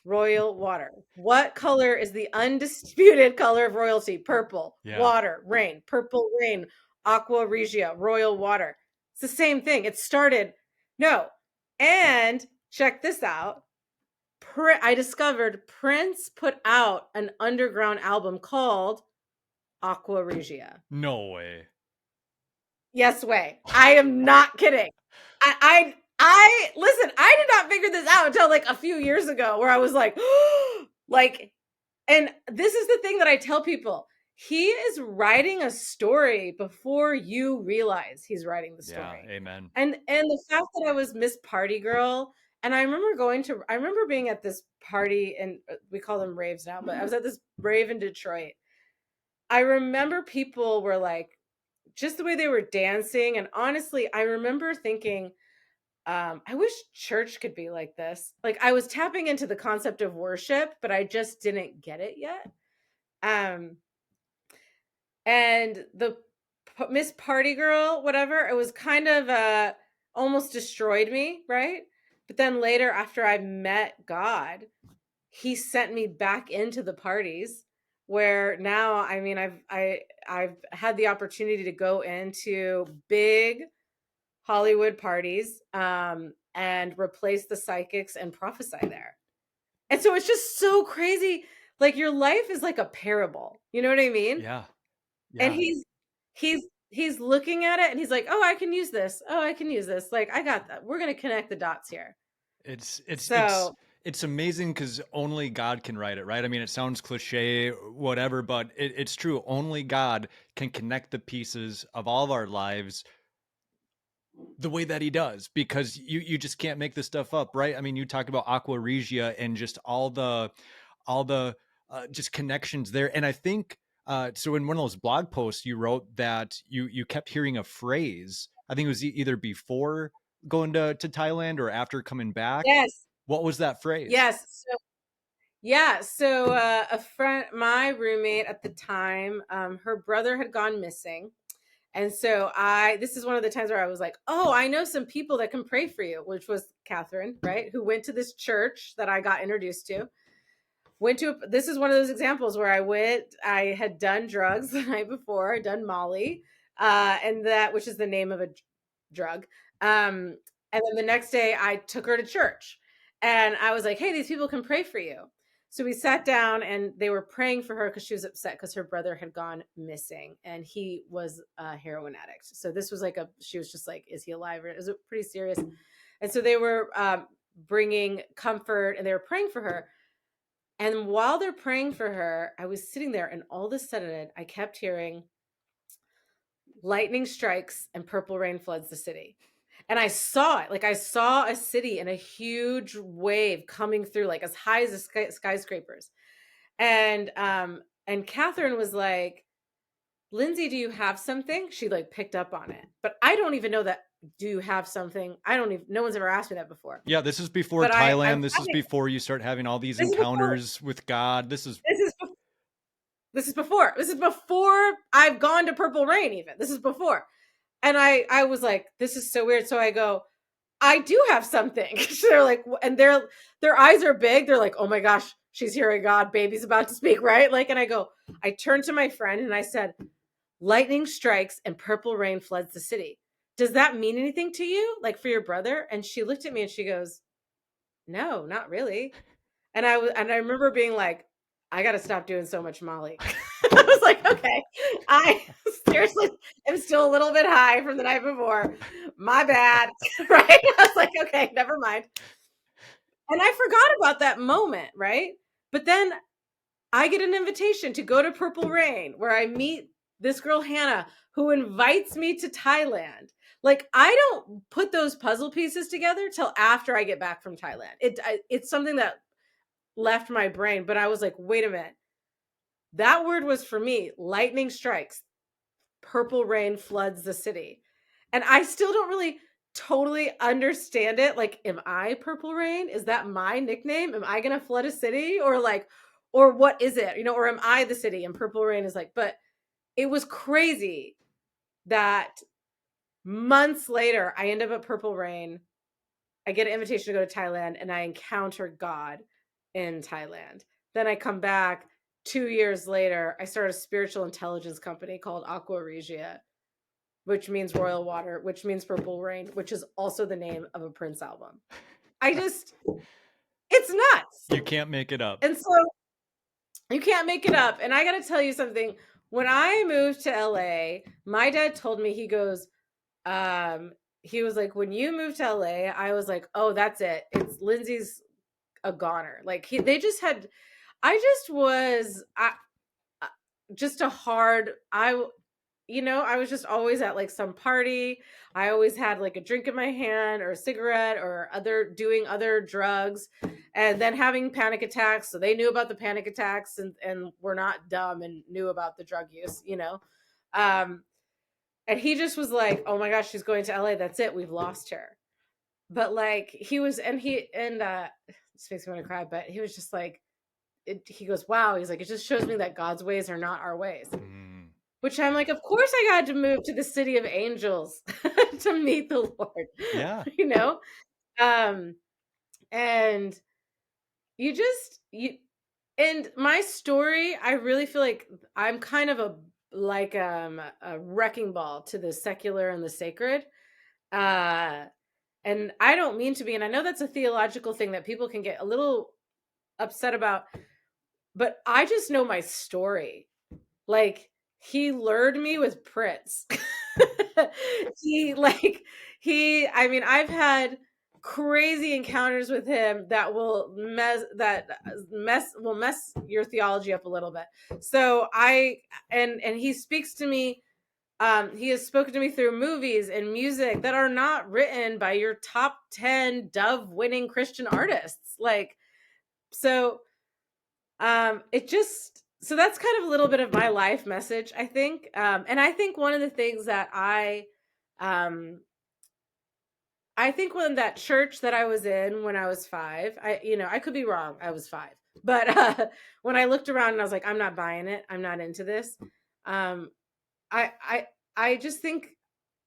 royal water. What color is the undisputed color of royalty? Purple, water, rain, purple rain, Aqua Regia, royal water. It's the same thing. It started, no. And check this out. I discovered Prince put out an underground album called Aqua Regia. No way. Yes way. I am not kidding. I listen, I did not figure this out until like a few years ago, where I was like, like, and this is the thing that I tell people. He is writing a story before you realize he's writing the story. Yeah, amen. And the fact that I was Miss Party Girl And I remember being at this party, and we call them raves now, but I was at this rave in Detroit. I remember people were like, just the way they were dancing. And honestly, I remember thinking, I wish church could be like this. Like, I was tapping into the concept of worship, but I just didn't get it yet. Um, and the Miss Party Girl, whatever, it was kind of almost destroyed me, right? But then later, after I met God, he sent me back into the parties, where now, I mean, I've had the opportunity to go into big Hollywood parties, and replace the psychics and prophesy there. And so it's just so crazy. Like, your life is like a parable. You know what I mean? Yeah. And Yeah. he's looking at it and he's like, "Oh, I can use this. Oh, I can use this. Like, I got that. We're going to connect the dots here." It's So, it's amazing because only God can write it, right? I mean, it sounds cliche, whatever, but it's true. Only God can connect the pieces of all of our lives the way that he does, because you just can't make this stuff up, right? I mean, you talk about Aqua Regia and just all the just connections there. And I think so in one of those blog posts you wrote that you kept hearing a phrase. I think it was either before going to Thailand or after coming back. yes. What was that phrase? Yes. So, yeah, so a friend, my roommate at the time, her brother had gone missing. And so this is one of the times where I was like, "Oh, I know some people that can pray for you," which was Catherine, right? Who went to this church that I got introduced to. This is one of those examples where I had done drugs the night before, I'd done Molly, and which is the name of a drug. And then the next day I took her to church, and I was like, "Hey, these people can pray for you." So we sat down and they were praying for her because she was upset because her brother had gone missing and he was a heroin addict. So this was she was just like, "Is he alive?" It was pretty serious. And so they were bringing comfort and they were praying for her. And while they're praying for her, I was sitting there and all of a sudden I kept hearing, "Lightning strikes and purple rain floods the city." And I saw it. Like, I saw a city in a huge wave coming through, like as high as the skyscrapers. And Catherine was like, "Lindsey, do you have something?" She like picked up on it. But I don't even know that. Do you have something? No one's ever asked me that before. Yeah, this is before But I'm Thailand. This is having, before you start having all these this is before, encounters with God. This is this is This is before I've gone to Purple Rain even. This is before. And I was like, "This is so weird." So I go, "I do have something." So they're like, and their eyes are big. They're like, "Oh my gosh, she's hearing God. Baby's about to speak," right? Like, and I turned to my friend and I said, "Lightning strikes and purple rain floods the city. Does that mean anything to you? Like, for your brother?" And she looked at me and she goes, "No, not really." And I remember being like, "I got to stop doing so much Molly." I was like, "Okay, I seriously am still a little bit high from the night before. My bad." Right? I was like, "Okay, never mind." And I forgot about that moment, right? But then I get an invitation to go to Purple Rain, where I meet this girl, Hannah, who invites me to Thailand. Like, I don't put those puzzle pieces together till after I get back from Thailand. It's something that left my brain, but I was like, "Wait a minute. That word was for me. Lightning strikes, purple rain floods the city." And I still don't really totally understand it. Like, am I Purple Rain? Is that my nickname? Am I going to flood a city? Or what is it? Or am I the city and Purple Rain is like, but it was crazy that months later, I end up at Purple Rain. I get an invitation to go to Thailand and I encounter God in Thailand. Then I come back 2 years later. I start a spiritual intelligence company called Aqua Regia, which means royal water, which means purple rain, which is also the name of a Prince album. It's nuts. you can't make it up. And so you can't make it up. And I got to tell you something. When I moved to LA, my dad told me, he goes, he was like, "When you moved to LA," I was like, "Oh, that's it. It's Lindsey's a goner." Like, they just had, I just was just a hard, I was just always at like some party. I always had like a drink in my hand or a cigarette or doing other drugs, and then having panic attacks. So they knew about the panic attacks and were not dumb and knew about the drug use. Um, and he just was like, oh my gosh, she's going to LA. That's it. We've lost her. But like he was, and this makes me want to cry, but he was just like, he goes, wow. He's like, it just shows me that God's ways are not our ways. Which I'm like, of course I got to move to the city of angels to meet the Lord. Yeah. And and my story, I really feel like I'm kind of a wrecking ball to the secular and the sacred. And I don't mean to be, and I know that's a theological thing that people can get a little upset about, but I just know my story. Like, he lured me with Prince. I've had crazy encounters with him that will mess your theology up a little bit. So and he speaks to me. He has spoken to me through movies and music that are not written by your top 10 Dove winning Christian artists. So that's kind of a little bit of my life message, I think. And I think one of the things that I think when that church that I was in when I was 5, I could be wrong. I was 5, but when I looked around and I was like, I'm not buying it. I'm not into this. I just think,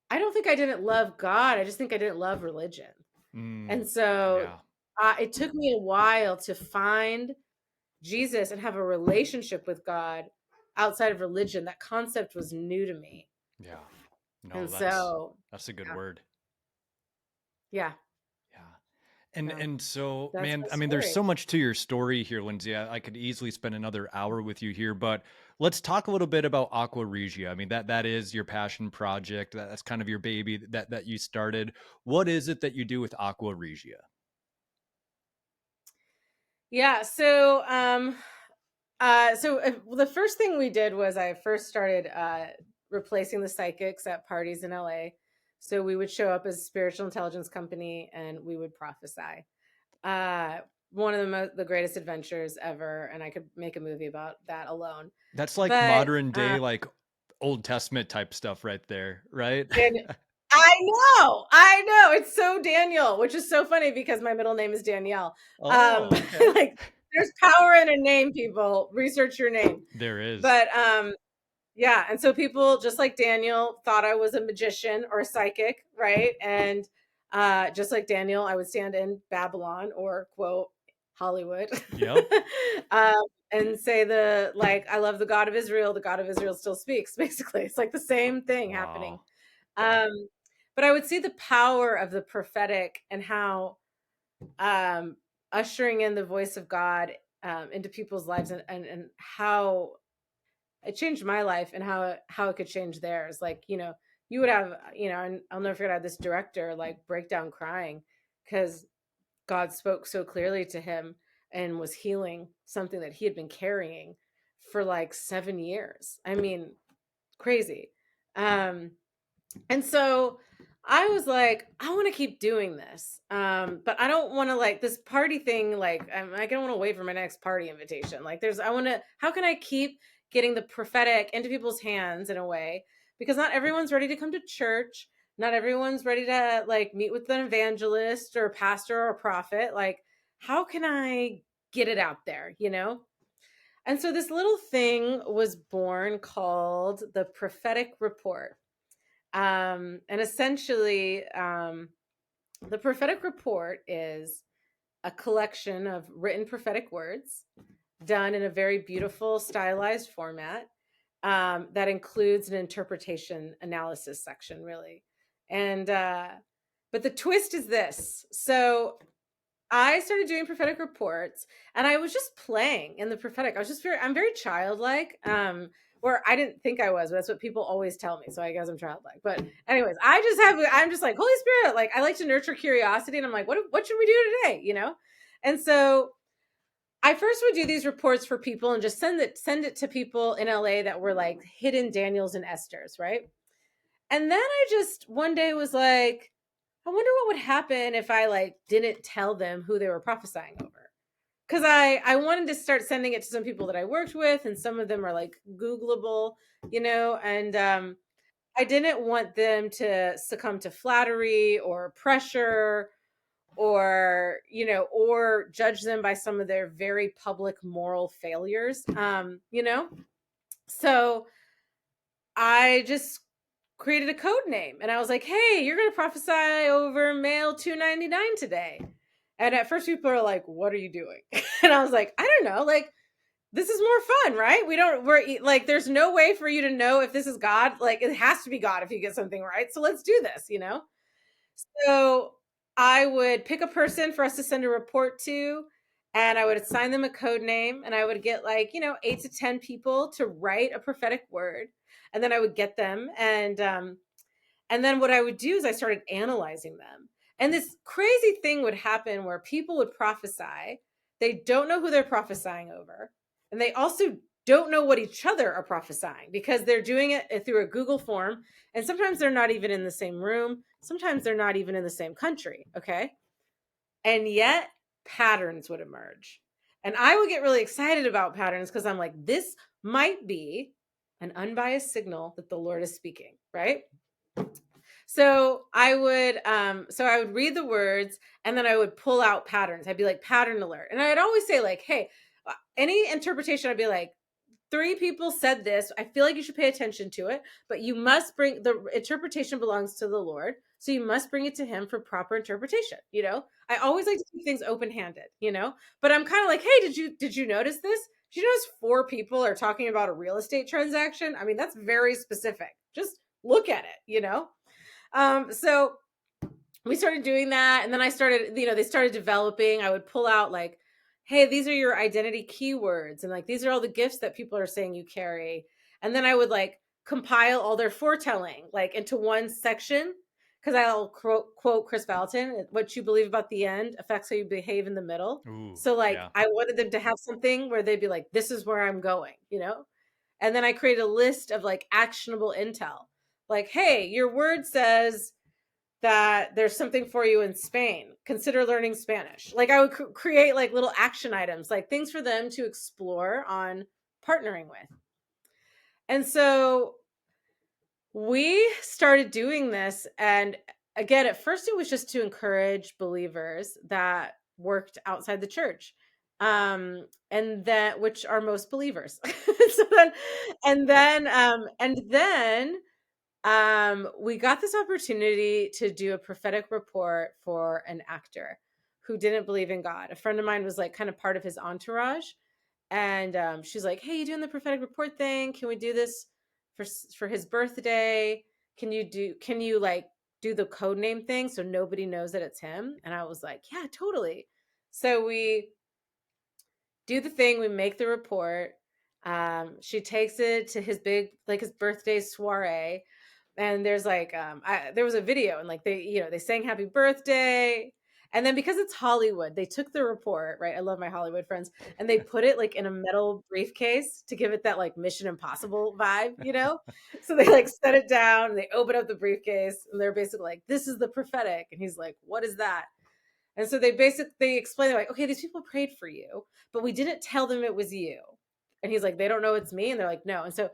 I don't think I didn't love God. I just think I didn't love religion. And so it took me a while to find Jesus and have a relationship with God outside of religion. That concept was new to me. Yeah. No, and that's a good word. Yeah. And so, man, I mean, there's so much to your story here, Lindsey. I could easily spend another hour with you here, but let's talk a little bit about Aqua Regia. I mean, that is your passion project. That's kind of your baby that you started. What is it that you do with Aqua Regia? Yeah. So, the first thing we did was I first started replacing the psychics at parties in LA. So we would show up as a spiritual intelligence company and we would prophesy. One of the greatest adventures ever, and I could make a movie about that alone. That's like modern day, like Old Testament type stuff right there, right? I know. It's so Daniel, which is so funny because my middle name is Danielle. Okay. Like, there's power in a name, people. Research your name. There is. But yeah, and so people just like Daniel thought I was a magician or a psychic, right? And just like Daniel, I would stand in Babylon or quote Hollywood. Yep. And say I love the God of Israel. The God of Israel still speaks. Basically, it's like the same thing happening. But I would see the power of the prophetic and how ushering in the voice of God into people's lives and how it changed my life and how it could change theirs. Like, you would have, and I'll never forget, I had this director like break down crying because God spoke so clearly to him and was healing something that he had been carrying for like 7 years. I mean, crazy. And so I was like, I want to keep doing this. But I don't want to like this party thing. Like, I don't want to wait for my next party invitation. Like how can I keep getting the prophetic into people's hands in a way? Because not everyone's ready to come to church. Not everyone's ready to like meet with an evangelist or a pastor or a prophet. Like, how can I get it out there, And so this little thing was born called the Prophetic Report. And essentially, the Prophetic Report is a collection of written prophetic words done in a very beautiful, stylized format that includes an interpretation analysis section, really. And but the twist is this. So I started doing prophetic reports and I was just playing in the prophetic. I'm very childlike. Or I didn't think I was, but that's what people always tell me. So I guess I'm childlike. But anyways, I'm just like, Holy Spirit, like I like to nurture curiosity. And I'm like, what should we do today? And so I first would do these reports for people and just send it to people in LA that were like hidden Daniels and Esthers, right? And then I just one day was like, I wonder what would happen if I like didn't tell them who they were prophesying over. Because I wanted to start sending it to some people that I worked with, and some of them are like Googleable, and I didn't want them to succumb to flattery or pressure or judge them by some of their very public moral failures. So I just created a code name and I was like, hey, you're going to prophesy over male 299 today. And at first people are like, what are you doing? And I was like, I don't know. Like, this is more fun, right? We're like, there's no way for you to know if this is God. Like, it has to be God if you get something right. So let's do this. So I would pick a person for us to send a report to, and I would assign them a code name, and I would get 8 to 10 people to write a prophetic word. And then I would get them. And then what I would do is I started analyzing them. And this crazy thing would happen where people would prophesy. They don't know who they're prophesying over. And they also don't know what each other are prophesying because they're doing it through a Google form. And sometimes they're not even in the same room. Sometimes they're not even in the same country. Okay. And yet patterns would emerge. And I would get really excited about patterns because I'm like, this might be an unbiased signal that the Lord is speaking, right? So I would read the words and then I would pull out patterns. I'd be like, pattern alert. And I'd always say like, hey, any interpretation, I'd be like, 3 people said this. I feel like you should pay attention to it, but you must bring the interpretation belongs to the Lord. So you must bring it to him for proper interpretation. I always like to keep things open-handed, but I'm kind of like, hey, did you notice this? Did you notice 4 people are talking about a real estate transaction? I mean, that's very specific. Just look at it, so we started doing that. And then I started, they started developing. I would pull out like, hey, these are your identity keywords. And like, these are all the gifts that people are saying you carry. And then I would like compile all their foretelling like into one section. Cause I'll quote Chris Valentin, what you believe about the end affects how you behave in the middle. Ooh, So like, yeah. I wanted them to have something where they'd be like, this is where I'm going, And then I created a list of like actionable intel. Like, hey, your word says that there's something for you in Spain. Consider learning Spanish. Like I would create like little action items, like things for them to explore on partnering with. And so we started doing this. And again, at first it was just to encourage believers that worked outside the church. And that which are most believers. And then we got this opportunity to do a prophetic report for an actor who didn't believe in God. A friend of mine was like kind of part of his entourage. And she's like, hey, you doing the prophetic report thing? Can we do this for his birthday? Can you like do the code name thing so nobody knows that it's him? And I was like, yeah, totally. So we do the thing, we make the report. She takes it to his his birthday soiree. And there's like, there was a video and like they sang happy birthday. And then because it's Hollywood, they took the report, right? I love my Hollywood friends. And they put it like in a metal briefcase to give it that like Mission Impossible vibe, So they like set it down and they open up the briefcase and they're basically like, this is the prophetic. And he's like, what is that? And so they explain, they're like, okay, these people prayed for you, but we didn't tell them it was you. And he's like, they don't know it's me. And they're like, no. And so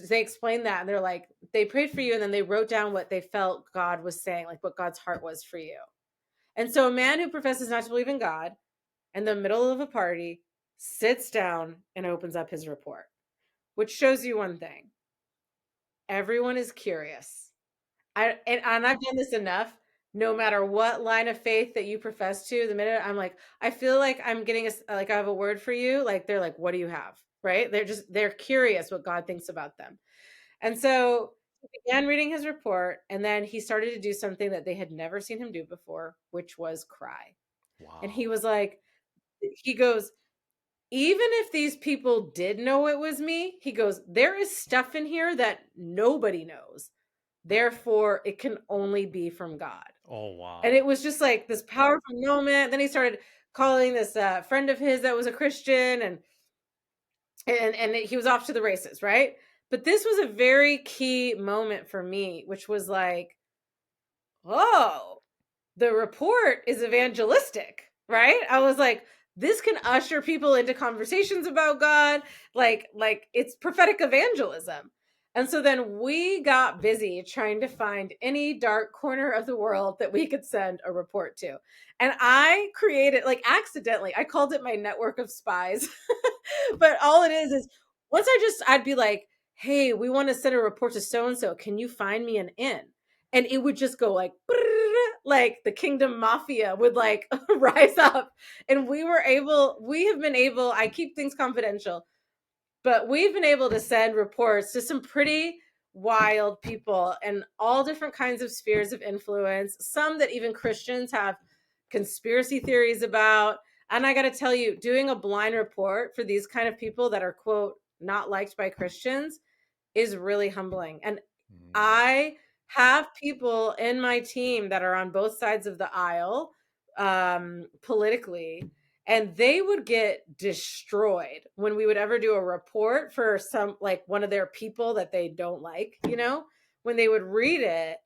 they explained that and they're like, they prayed for you. And then they wrote down what they felt God was saying, like what God's heart was for you. And so a man who professes not to believe in God in the middle of a party sits down and opens up his report, which shows you one thing. Everyone is curious. And I've done this enough. No matter what line of faith that you profess to, the minute I'm like, I feel like I'm getting like I have a word for you. Like they're like, what do you have? Right? They're curious what God thinks about them. And so he began reading his report, and then he started to do something that they had never seen him do before, which was cry. Wow. And he was like, he goes, even if these people did know it was me, he goes, there is stuff in here that nobody knows. Therefore, it can only be from God. Oh, wow. And it was just like this powerful moment. Then he started calling this friend of his that was a Christian, and he was off to the races, right? But this was a very key moment for me, which was like, oh, the report is evangelistic, right? I was like, this can usher people into conversations about God, like it's prophetic evangelism. And so then we got busy trying to find any dark corner of the world that we could send a report to. And I created, like, accidentally, I called it my network of spies. But all it is once I'd be like, hey, we want to send a report to so and so. Can you find me an in? And it would just go like the Kingdom Mafia would like rise up. And we have been able, I keep things confidential, but we've been able to send reports to some pretty wild people and all different kinds of spheres of influence, some that even Christians have conspiracy theories about. And I got to tell you, doing a blind report for these kind of people that are, quote, not liked by Christians is really humbling. And I have people in my team that are on both sides of the aisle politically, and they would get destroyed when we would ever do a report for some, like, one of their people that they don't like, when they would read it,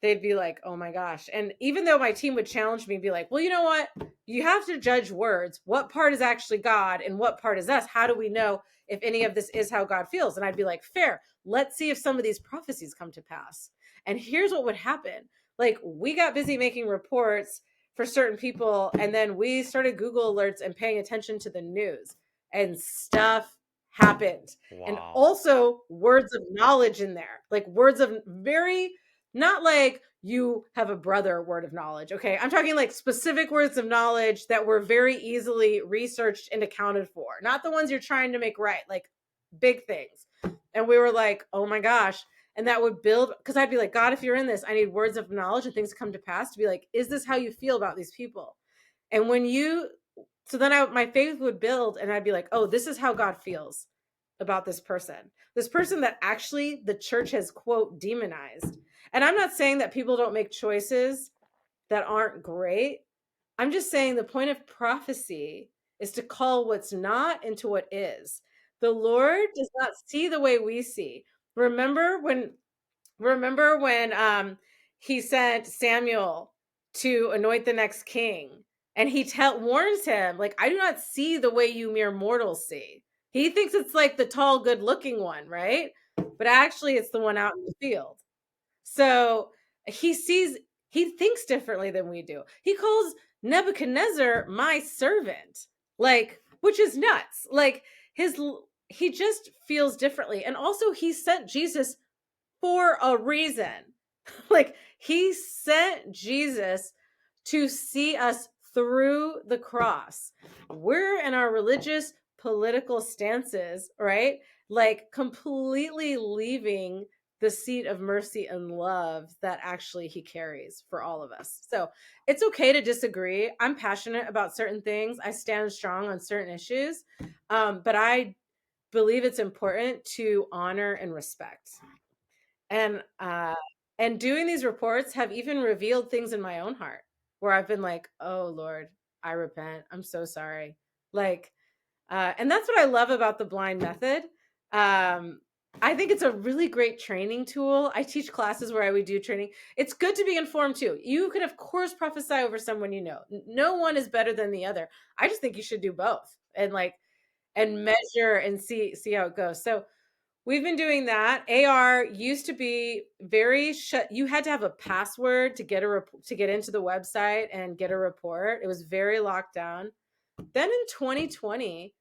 they'd be like, oh my gosh. And even though my team would challenge me and be like, well, you know what? You have to judge words. What part is actually God and what part is us? How do we know if any of this is how God feels? And I'd be like, fair. Let's see if some of these prophecies come to pass. And here's what would happen. Like, we got busy making reports for certain people, and then we started Google alerts and paying attention to the news, and stuff happened. Wow. And also words of knowledge in there, like words of very, not like you have a brother word of knowledge. Okay. I'm talking like specific words of knowledge that were very easily researched and accounted for, not the ones you're trying to make right, like big things. And we were like, oh my gosh. And that would build, because I'd be like, God, if you're in this, I need words of knowledge and things to come to pass to be like, is this how you feel about these people? And so then my faith would build, and I'd be like, oh, this is how God feels about this person that actually the church has, quote, demonized. And I'm not saying that people don't make choices that aren't great. I'm just saying the point of prophecy is to call what's not into what is. The Lord does not see the way we see. Remember when he sent Samuel to anoint the next king, and he warns him, like, I do not see the way you mere mortals see. He thinks it's like the tall, good looking one, right? But actually it's the one out in the field. So he thinks differently than we do. He calls Nebuchadnezzar my servant, like, which is nuts. Like, he just feels differently. And also he sent Jesus for a reason. Like, he sent Jesus to see us through the cross. We're in our religious, political stances, right? Like, completely leaving the seat of mercy and love that actually he carries for all of us. So it's okay to disagree. I'm passionate about certain things. I stand strong on certain issues. But I believe it's important to honor and respect. And doing these reports have even revealed things in my own heart where I've been like, oh Lord, I repent. I'm so sorry. Like, and that's what I love about the blind method. I think it's a really great training tool. I teach classes where I would do training. It's good to be informed too. You can, of course, prophesy over someone you know. No one is better than the other. I just think you should do both and measure and see how it goes. So we've been doing that. AR used to be very shut. You had to have a password to get into the website and get a report. It was very locked down. Then in 2020,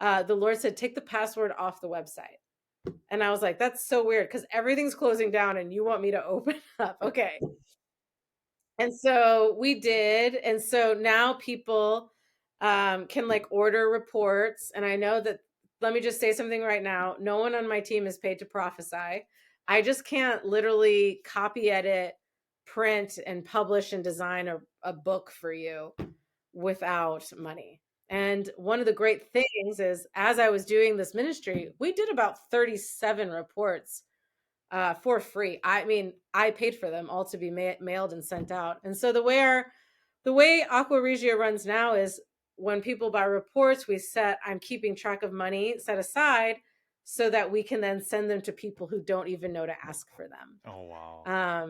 the Lord said, take the password off the website. And I was like, that's so weird because everything's closing down and you want me to open up. Okay. And so we did. And so now people can like order reports. And I know that, let me just say something right now. No one on my team is paid to prophesy. I just can't literally copy, edit, print, and publish and design a book for you without money. And one of the great things is, as I was doing this ministry, we did about 37 reports for free. I mean, I paid for them all to be mailed and sent out. And so the way the way Aqua Regia runs now is when people buy reports, I'm keeping track of money set aside so that we can then send them to people who don't even know to ask for them. Oh, wow.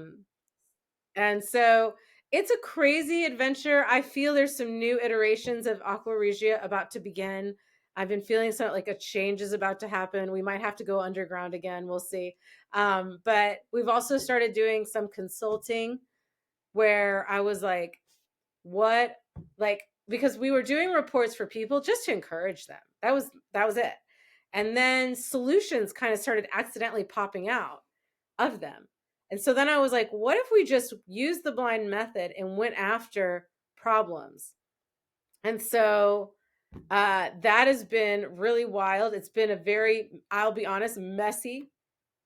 And so it's a crazy adventure. I feel there's some new iterations of Aqua Regia about to begin. I've been feeling something like a change is about to happen. We might have to go underground again. We'll see. But we've also started doing some consulting where I was like, what, like, because we were doing reports for people just to encourage them. That was it. And then solutions kind of started accidentally popping out of them. And so then I was like, what if we just used the blind method and went after problems? And so that has been really wild. It's been a very, I'll be honest, messy,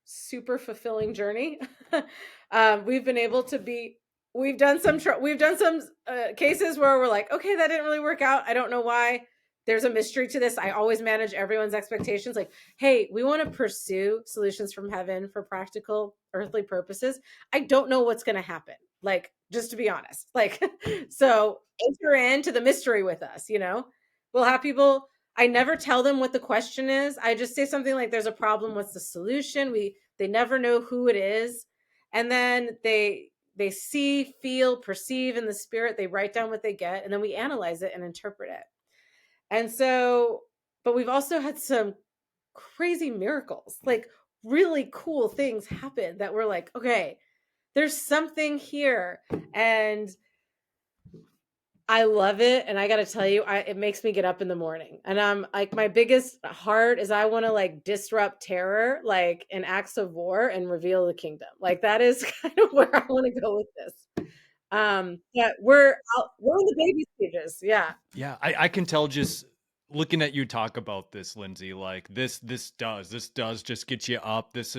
super fulfilling journey. We've been able to be, we've done some cases where we're like, okay, that didn't really work out. I don't know why. There's a mystery to this. I always manage everyone's expectations. Like, hey, we want to pursue solutions from heaven for practical earthly purposes. I don't know what's going to happen. Like, just to be honest, like, so enter into the mystery with us, you know, we'll have people, I never tell them what the question is. I just say something like, there's a problem. What's the solution? They never know who it is. And then they see, feel, perceive in the spirit. They write down what they get, and then we analyze it and interpret it. And so, but we've also had some crazy miracles, like really cool things happen that we're like, okay, there's something here. And I love it. And I got to tell you, it makes me get up in the morning. And I'm like, my biggest heart is I want to like disrupt terror, like in acts of war, and reveal the kingdom. Like that is kind of where I want to go with this. Yeah, we're in the baby stages. Yeah. Yeah, I can tell just looking at you talk about this, Lindsey, like this does just get you up. This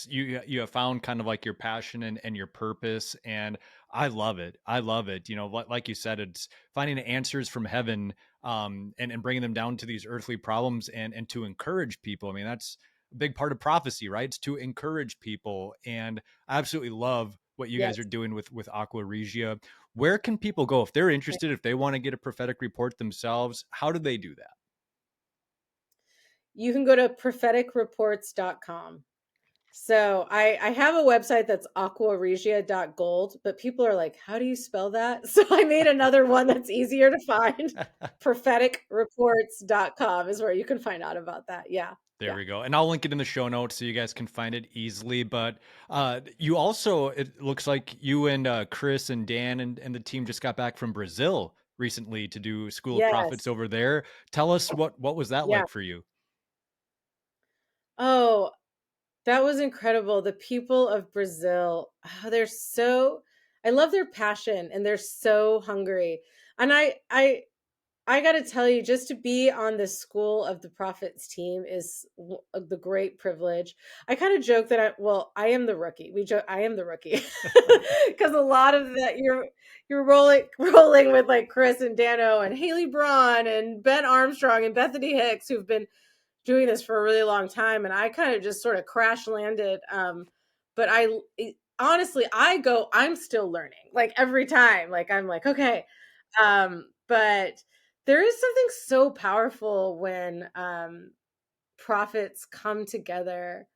you have found kind of like your passion and your purpose, and I love it. I love it. You know, like you said, it's finding answers from heaven, and bringing them down to these earthly problems, and to encourage people. I mean, that's a big part of prophecy, right? It's to encourage people, and I absolutely love what you guys Yes. are doing with Aqua Regia. Where can people go if they're interested, if they want to get a prophetic report themselves? How do they do that? You can go to propheticreports.com. So I have a website that's aquaregia.gold, but people are like, how do you spell that? So I made another one that's easier to find. Propheticreports.com is where you can find out about that. Yeah. There Yeah. we go. And I'll link it in the show notes so you guys can find it easily. But you also, it looks like you and Chris and Dan and the team just got back from Brazil recently to do School of Prophets Yes. over there. Tell us what was that Yeah. like for you? Oh, that was incredible. The people of Brazil, I love their passion, and they're so hungry. And I got to tell you, just to be on the School of the Prophets team is the great privilege. I kind of joke that I am the rookie. I am the rookie because a lot of that you're rolling with like Chris and Dano and Haley Braun and Ben Armstrong and Bethany Hicks, who've been doing this for a really long time, and I kind of just sort of crash landed. But honestly, I'm still learning, like every time. Like I'm like, okay, but there is something so powerful when prophets come together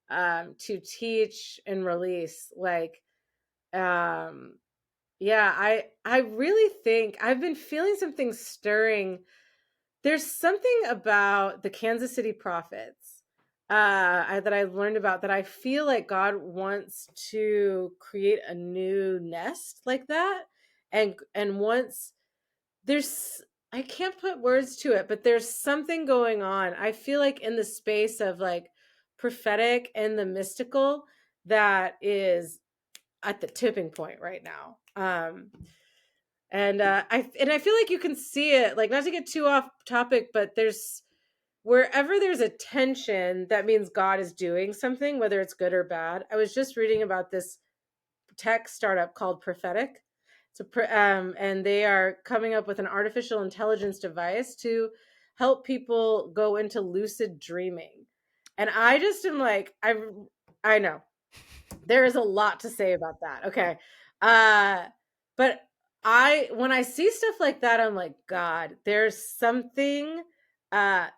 to teach and release. Like, yeah, I really think I've been feeling something stirring. There's something about the Kansas City prophets that I learned about that I feel like God wants to create a new nest like that, and once there's I can't put words to it, but there's something going on. I feel like in the space of like prophetic and the mystical that is at the tipping point right now. And I feel like you can see it, like not to get too off topic, but wherever there's a tension, that means God is doing something, whether it's good or bad. I was just reading about this tech startup called Prophetic. And they are coming up with an artificial intelligence device to help people go into lucid dreaming. And I just am like, I know there is a lot to say about that. Okay. But when I see stuff like that, I'm like, God, there's something,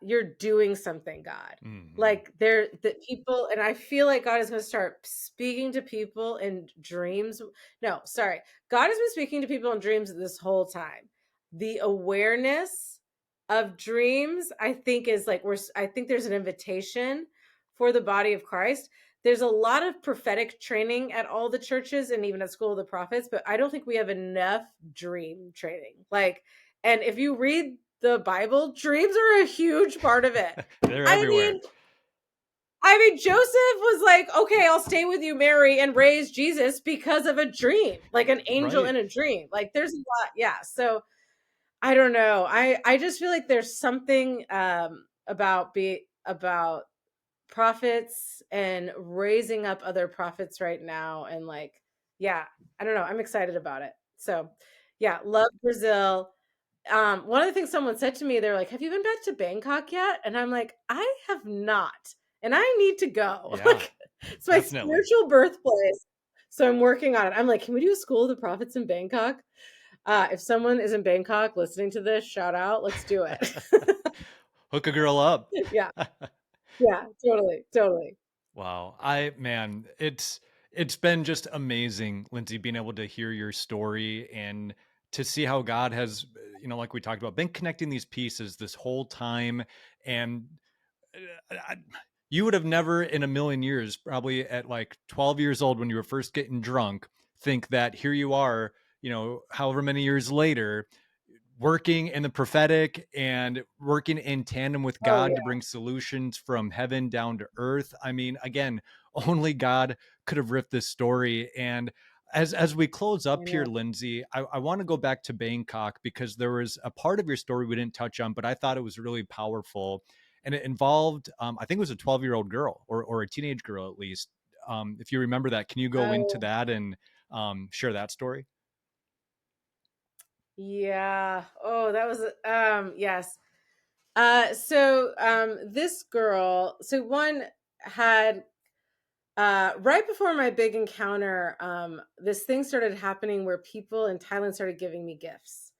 you're doing something, God. Like the people, and I feel like God is going to start speaking to people in dreams. No, sorry. God has been speaking to people in dreams this whole time. The awareness of dreams, I think, is like, I think there's an invitation for the body of Christ. There's a lot of prophetic training at all the churches and even at School of the Prophets, but I don't think we have enough dream training. Like, and if you read the Bible, dreams are a huge part of it. They're I everywhere. mean, Joseph was like, okay, I'll stay with you, Mary, and raise Jesus because of a dream, like an angel Right. in a dream. Like, there's a lot. Yeah. So I don't know. I just feel like there's something about prophets and raising up other prophets right now. And like, yeah, I don't know. I'm excited about it. So yeah, love Brazil. One of the things someone said to me, they're like, have you been back to Bangkok yet? And I'm like, I have not. And I need to go. Yeah, Like, it's my definitely. spiritual birthplace. So I'm working on it. I'm like, can we do a School of the Prophets in Bangkok? If someone is in Bangkok listening to this, shout out. Let's do it. Hook a girl up. Yeah. Yeah, totally. Totally. Wow. Man, it's been just amazing, Lindsey, being able to hear your story and to see how God has, like we talked about, been connecting these pieces this whole time. And I, you would have never in a million years, probably at like 12 years old when you were first getting drunk, think that here you are, however many years later, working in the prophetic and working in tandem with Oh God to yeah. bring solutions from heaven down to earth. I mean, again, only God could have ripped this story. And as we close I up here, know. Lindsey, I want to go back to Bangkok because there was a part of your story we didn't touch on, but I thought it was really powerful. And it involved, I think it was a 12-year-old girl or a teenage girl, at least. If you remember that, can you go into Oh that and share that story? yeah. Oh, that was yes. This girl, so one had right before my big encounter, this thing started happening where people in Thailand started giving me gifts.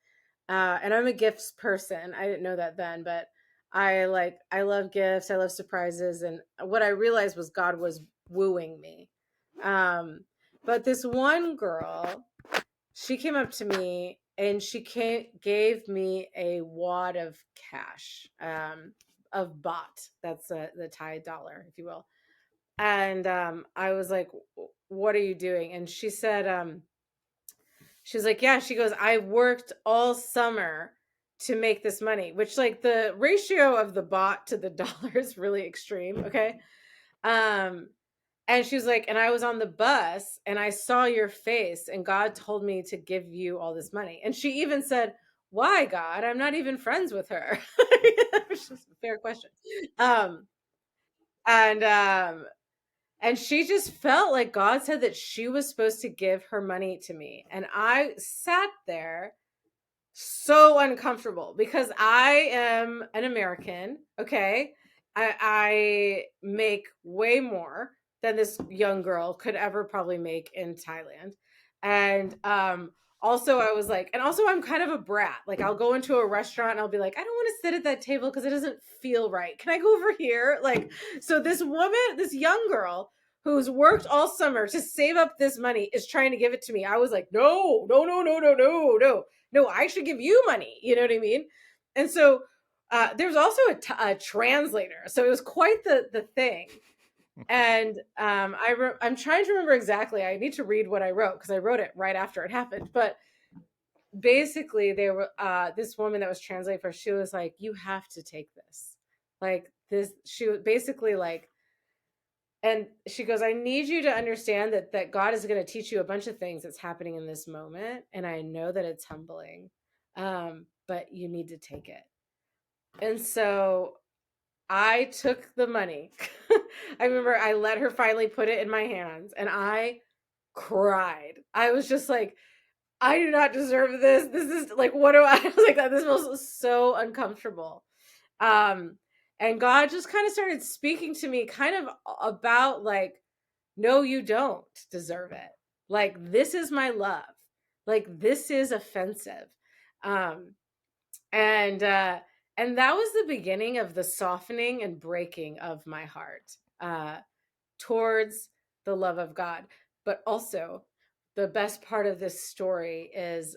And I'm a gifts person. I didn't know that then, but I love gifts. I love surprises. And what I realized was God was wooing me. But this one girl, she came up to me and gave me a wad of cash, of baht. That's the Thai dollar, if you will. And I was like, what are you doing? And she's like, yeah, she goes, I worked all summer to make this money, which like the ratio of the baht to the dollar is really extreme. Okay. Um, and she was like, and I was on the bus and I saw your face and God told me to give you all this money. And she even said, why, God? I'm not even friends with her. Which is a fair question. Um, and and she just felt like God said that she was supposed to give her money to me. And I sat there so uncomfortable because I am an American. Okay. I make way more than this young girl could ever probably make in Thailand. And also I was like, and also I'm kind of a brat. Like I'll go into a restaurant and I'll be like, I don't want to sit at that table because it doesn't feel right. Can I go over here? Like, so this woman, this young girl who's worked all summer to save up this money is trying to give it to me. I was like, no, no, no, no, no, no, no, no, I should give you money. You know what I mean? And so there's also a translator. So it was quite the thing. And I'm trying to remember exactly. I need to read what I wrote because I wrote it right after it happened. But basically, they were this woman that was translating for. She was like, "You have to take this." Like this, she was basically like, and she goes, I need you to understand that God is going to teach you a bunch of things that's happening in this moment. And I know that it's humbling, but you need to take it. And so I took the money. I remember I let her finally put it in my hands and I cried. I was just like, I do not deserve this. This is like, what do I was like, this feels so uncomfortable. Um, and God just kind of started speaking to me kind of about like, no, you don't deserve it. Like, this is my love. Like, this is offensive. Um, and that was the beginning of the softening and breaking of my heart towards the love of God. But also, the best part of this story is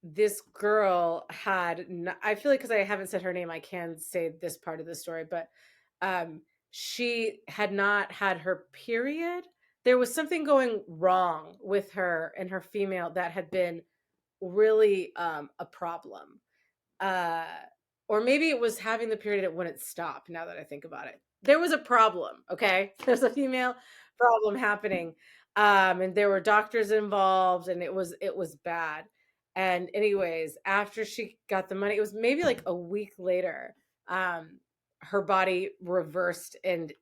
this girl had, I feel like, because I haven't said her name, I can say this part of the story, but she had not had her period. There was something going wrong with her and her female that had been really a problem. Uh, or maybe it was having the period, it wouldn't stop. Now that I think about it, there was a problem. Okay. There's a female problem happening. And there were doctors involved, and it was bad. And anyways, after she got the money, it was maybe like a week later, um, her body reversed, and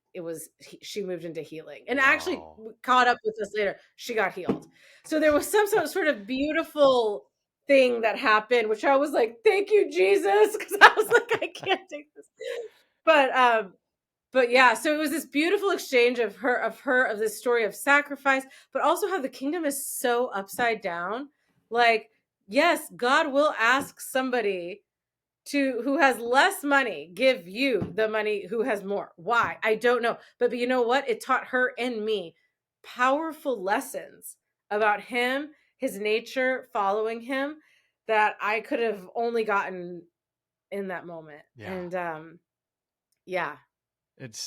she moved into healing, and actually Wow. caught up with us later. She got healed. So there was some sort of beautiful thing that happened, which I was like, thank you, Jesus. Cause I was like, I can't take this. But yeah, so it was this beautiful exchange of this story of sacrifice, but also how the kingdom is so upside down. Like, yes, God will ask somebody who has less money give you the money who has more. Why? I don't know. But you know what? It taught her and me powerful lessons about him, his nature, following him, that I could have only gotten in that moment. Yeah. And yeah.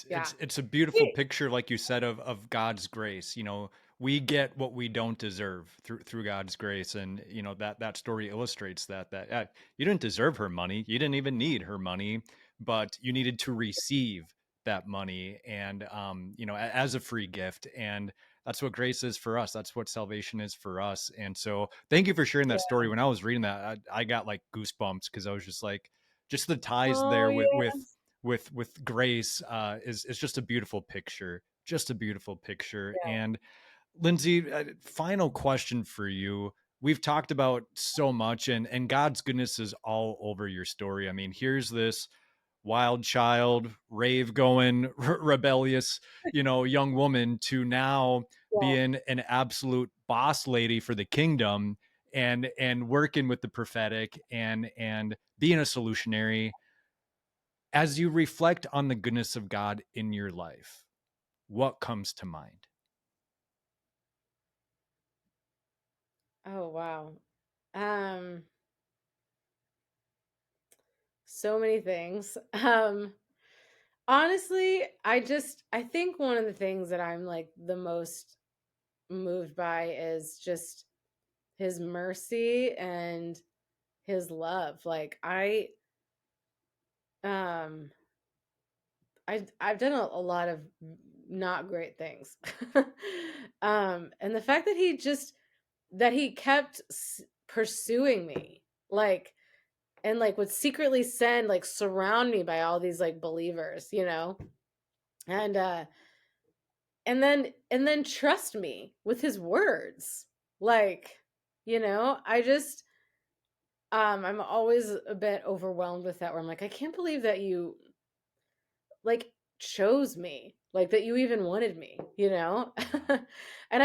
Yeah. It's a beautiful picture, like you said, of God's grace. You know, we get what we don't deserve through God's grace, and you know that story illustrates that you didn't deserve her money, you didn't even need her money, but you needed to receive that money, and you know, as a free gift, and that's what grace is for us. That's what salvation is for us. And so, thank you for sharing that story. When I was reading that, I got like goosebumps because I was just like, just the ties Oh there yeah. with grace is just a beautiful picture, just a beautiful picture. Yeah. And Lindsey, final question for you. We've talked about so much, and God's goodness is all over your story. I mean, here's this wild child, rave going, rebellious, you know, young woman, to now Yeah. being an absolute boss lady for the kingdom, and working with the prophetic, and being a solutionary. As you reflect on the goodness of God in your life, what comes to mind? Oh wow. Um so many things. Honestly, I think one of the things that I'm like the most moved by is just his mercy and his love. Like um I've done a lot of not great things. And the fact that he kept pursuing me, like, and like would secretly send, like, surround me by all these like believers, and and then trust me with his words. Like, I just I'm always a bit overwhelmed with that, where I'm like, I can't believe that you, like, chose me, like, that you even wanted me, and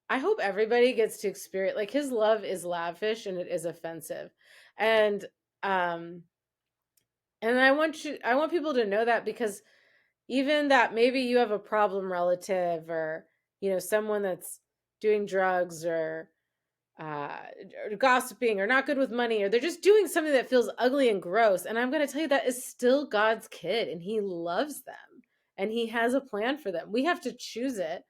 I hope everybody gets to experience, like, his love is lavish and it is offensive. And um and I want people to know that, because even that maybe you have a problem relative, or someone that's doing drugs, uh, or gossiping, or not good with money, or they're just doing something that feels ugly and gross. And I'm going to tell you, that is still God's kid, and he loves them, and he has a plan for them. We have to choose it.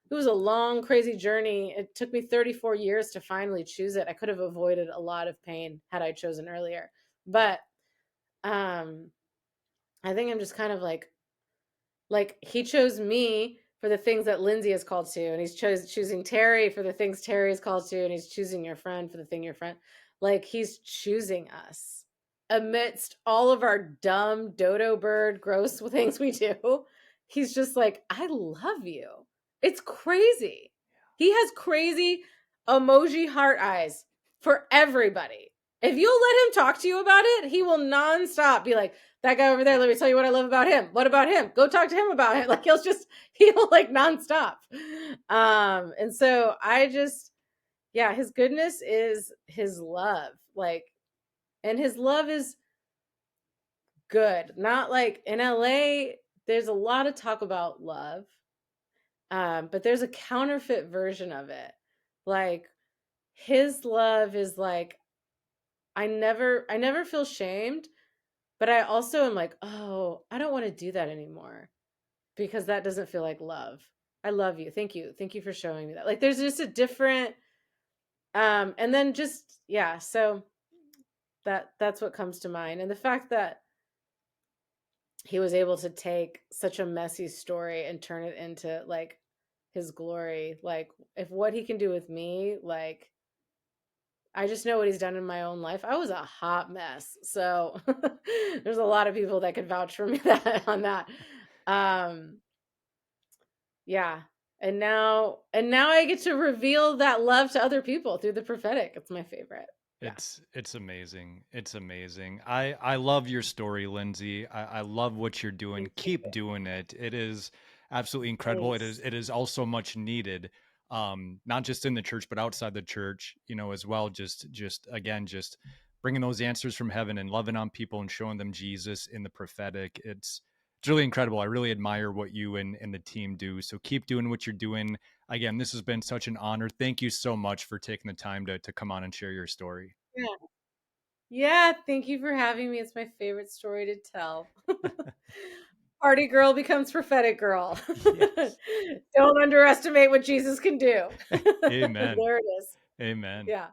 It was a long, crazy journey. It took me 34 years to finally choose it. I could have avoided a lot of pain had I chosen earlier. But um, I think I'm just kind of like, he chose me for the things that Lindsey is called to, and he's choosing Terry for the things Terry is called to, and he's choosing your friend for the thing your friend, like, he's choosing us amidst all of our dumb dodo bird gross things we do. He's just like, I love you. It's crazy. He has crazy emoji heart eyes for everybody. If you'll let him talk to you about it, he will nonstop be like, that guy over there, let me tell you what I love about him. What about him? Go talk to him about it. Like, he'll like nonstop. And so yeah, his goodness is his love. Like, and his love is good. Not like in LA, there's a lot of talk about love. But there's a counterfeit version of it. Like his love is like, I never feel shamed, but I also am like, oh, I don't want to do that anymore because that doesn't feel like love. I love you. Thank you. Thank you for showing me that. Like there's just a different and then just yeah, so that's what comes to mind. And the fact that he was able to take such a messy story and turn it into like his glory. Like if what he can do with me, like I just know what he's done in my own life. I was a hot mess. So there's a lot of people that could vouch for me that on that. Um yeah. And now I get to reveal that love to other people through the prophetic. It's my favorite. Yeah. It's amazing. It's amazing. I love your story, Lindsey. I love what you're doing. Thank you. Keep doing it. It is absolutely incredible. Thanks. It is also much needed. Not just in the church but outside the church, as well. Just again, just bringing those answers from heaven and loving on people and showing them Jesus in the prophetic. It's really incredible. I really admire what you and the team do. So keep doing what you're doing. Again, this has been such an honor. Thank you so much for taking the time to come on and share your story. Yeah. Yeah, thank you for having me. It's my favorite story to tell. Party girl becomes prophetic girl. Yes. Don't underestimate what Jesus can do. Amen. There it is. Amen. Yeah.